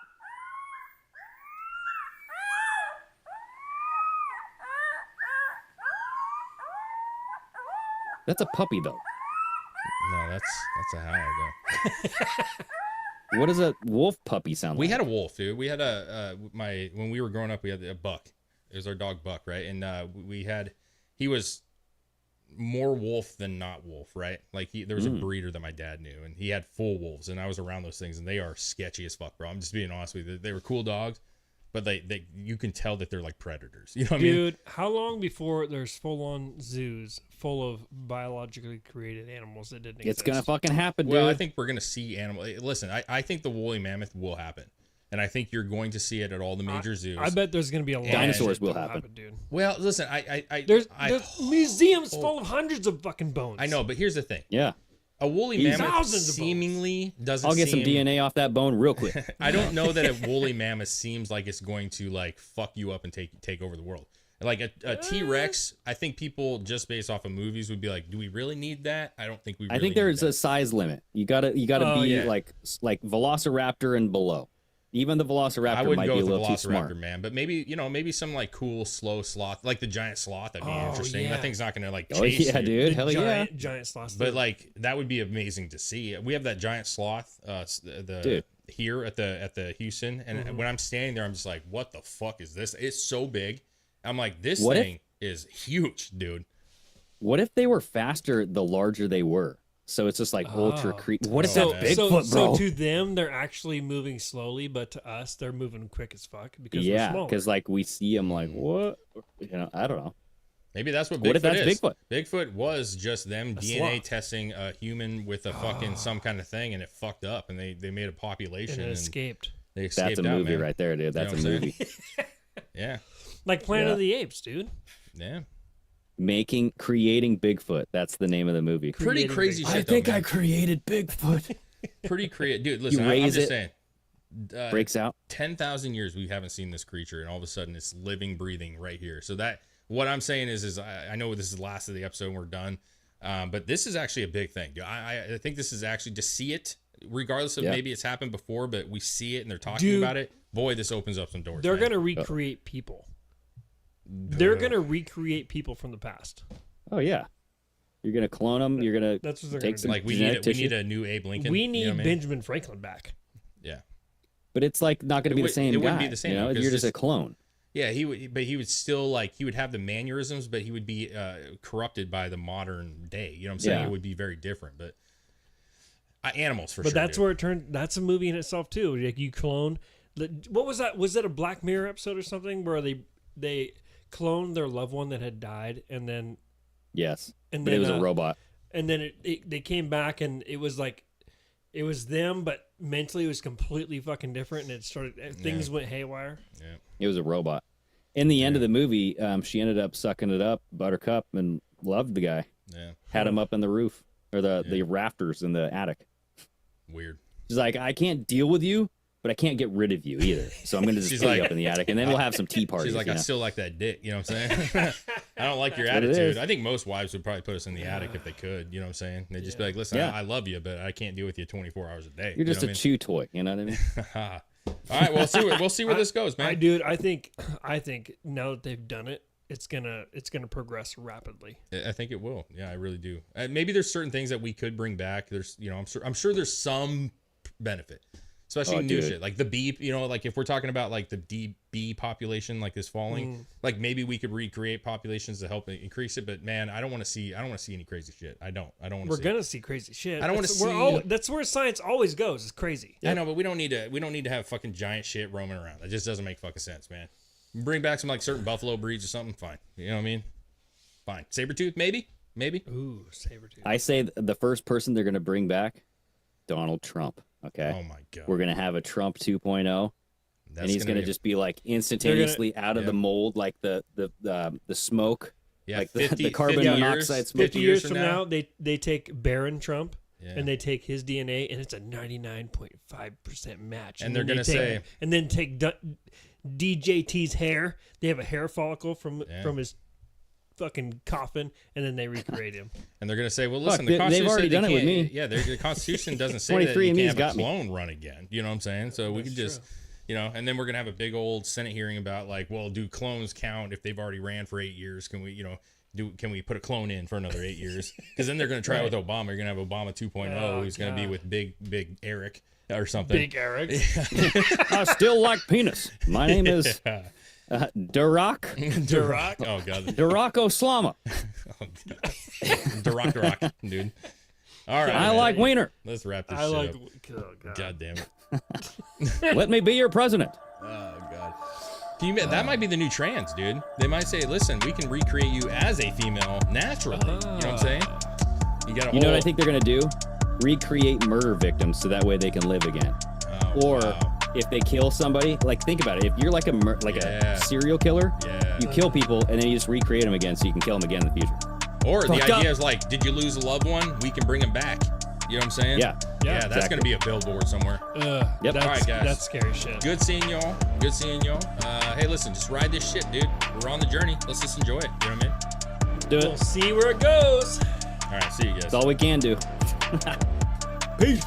That's a puppy though. No, that's a howl. Though. What does a wolf puppy sound We like? had a wolf, dude. We had when we were growing up, we had a buck. It was our dog Buck, right? And he was more wolf than not wolf, right? Like there was a breeder that my dad knew, and he had full wolves, and I was around those things, and they are sketchy as fuck, bro. I'm just being honest with you. They were cool dogs, but you can tell that they're like predators. You know what I mean? Dude, how long before there's full-on zoos full of biologically created animals that didn't exist? It's gonna fucking happen, dude. Well, I think we're gonna see animals. Listen, I think the woolly mammoth will happen, and I think you're going to see it at all the major zoos. I bet there's gonna be a lot Dinosaurs of shit will that'll happen, dude. Well, listen, There's museums full of hundreds of fucking bones. I know, but here's the thing. Yeah. A woolly Easy. mammoth Thousands of seemingly doesn't. I'll get some seem- DNA off that bone real quick. I don't know that a woolly mammoth seems like it's going to like fuck you up and take over the world. Like a T-Rex, I think people just based off of movies would be like, do we really need that? I don't think we. Really I think there's need a size limit. You gotta be like Velociraptor and below. Even the I Velociraptor wouldn't might go be a with the little too Velociraptor, smart. man. But maybe some like cool slow sloth, like the giant sloth. That'd be interesting. yeah. That thing's not gonna like chase Oh yeah, you. dude. The Hell giant sloths. But like that would be amazing to see. We have that giant sloth, Dude. here at the Houston, and when I'm standing there, I'm just like, what the fuck is this? It's so big. I'm like, this What if- thing is huge, dude. What if they were faster the larger they were? So it's just like ultra creepy. What if So- that's Bigfoot, bro? So to them, they're actually moving slowly, but to us, they're moving quick as fuck because they're yeah, smaller. because like we see them like what? I don't know. Maybe that's what Bigfoot What if that's is. Bigfoot? Bigfoot was just them DNA sloth. testing a human with a fucking some kind of thing, and it fucked up, and they made a population and it and escaped. they escaped That's a out, movie man. right there, dude. That's know a what I'm movie. Yeah, Like Planet Yeah. of the Apes, dude. yeah. Creating Bigfoot. That's the name of the movie. Pretty Creating crazy Bigfoot. shit. though, man. created Bigfoot. Pretty creative, dude. Listen, I'm raise just it, saying. Breaks out. 10,000 years we haven't seen this creature, and all of a sudden it's living, breathing right here. So that what I'm saying is I know this is the last of the episode and we're done, but this is actually a big thing. I think this is actually to see it, regardless of maybe it's happened before, but we see it and they're talking Dude, about it. Boy, this opens up some doors. They're man. gonna recreate people. They're gonna recreate people from the past. Oh yeah. You're gonna clone them. You're gonna That's what they're take gonna some do. like we genetic tissue. need a new Abe Lincoln. We you need know what I mean? Benjamin Franklin back. Yeah, But it's like not gonna be the same it guy. wouldn't be the same, You know? because You're just a just- clone. yeah. He would still like he would have the mannerisms, but he would be corrupted by the modern day. You know what I'm saying? Yeah. It would be very different, but. Animals for But sure. that's dude. where it turned. That's a movie in itself too. Like you clone. What was that? Was that a Black Mirror episode or something where they cloned their loved one that had died, and then Yes. And but then, it was a robot. and then they came back and it was like it was them, but mentally it was completely fucking different, and it started things went haywire. Yeah. It was a robot. In the end of the movie, she ended up sucking it up, Buttercup, and loved the guy. Yeah. Had him up in the roof or the rafters in the attic. Weird. She's like, I can't deal with you, but I can't get rid of you either. So I'm going to just She's put you like- up in the attic, and then we'll have some tea parties. She's like, you I know? still like that dick. You know what I'm saying? I don't like your That's what it attitude. is. I think most wives would probably put us in the attic if they could. You know what I'm saying? They'd just be like, listen, Yeah. I love you, but I can't deal with you 24 hours a day. You're just you a know chew toy. You know what I mean? what I mean? All right, we'll see where this goes, man. I think now that they've done it, it's gonna progress rapidly. I think it will. Yeah, I really do. Maybe there's certain things that we could bring back. There's, I'm sure there's some benefit, especially new dude. shit like the bee. Like if we're talking about like the bee population like is falling, like maybe we could recreate populations to help increase it. But man, I don't want to see any crazy shit. I don't want to. We're gonna see crazy shit. I don't wanna That's where science always goes. It's crazy. I know, but we don't need to have fucking giant shit roaming around. That just doesn't make fucking sense, man. Bring back some like certain buffalo breeds or something. Fine. You know what I mean? Fine. Saber-tooth, maybe. Ooh, saber-tooth. I say the first person they're going to bring back, Donald Trump. Okay. Oh my god. We're going to have a Trump 2.0. And he's going to just be like instantaneously out of the mold, like the smoke, like the carbon 50 monoxide years, smoke. 50 years from now, they take Baron Trump Yeah. and they take his DNA, and it's a 99.5% match. And they're then gonna they say- and then take DJT's hair. They have a hair follicle from his fucking coffin, and then they recreate him. And they're going to say, well, listen, Fuck, the they've Constitution already said done they it with can't- me. Yeah, the Constitution doesn't say that 23andMe's you can't have got a me. clone run again. You know what I'm saying? So we could just, and then we're going to have a big old Senate hearing about like, well, do clones count if they've already ran for 8 years? Can we, can we put a clone in for another 8 years? Because then they're going to try it with Obama. You're going to have Obama 2.0, who's going to be with big Eric or something. Big Eric. I still like penis. My name is Darak Durac. Oh god. Darak Oslama. Durac, dude. All right. I man. like wiener. Let's wrap this I shit like. up. Oh, God. God damn it. Let me be your president. Oh god. That might be the new trans, dude. They might say, listen, we can recreate you as a female naturally. You know what I'm saying? You know what I think they're gonna do? Recreate murder victims so that way they can live again. If they kill somebody, like think about it. If you're like a serial killer, you kill people and then you just recreate them again so you can kill them again in the future. Or the idea is like, did you lose a loved one? We can bring him back. You know what I'm saying? Yeah, that's exactly. going to be a billboard somewhere. Yep. All right, guys. That's scary shit. Good seeing y'all. Hey, listen, just ride this shit, dude. We're on the journey. Let's just enjoy it. You know what I mean? Do it. We'll see where it goes. All right, see you guys. That's all we can do. Peace.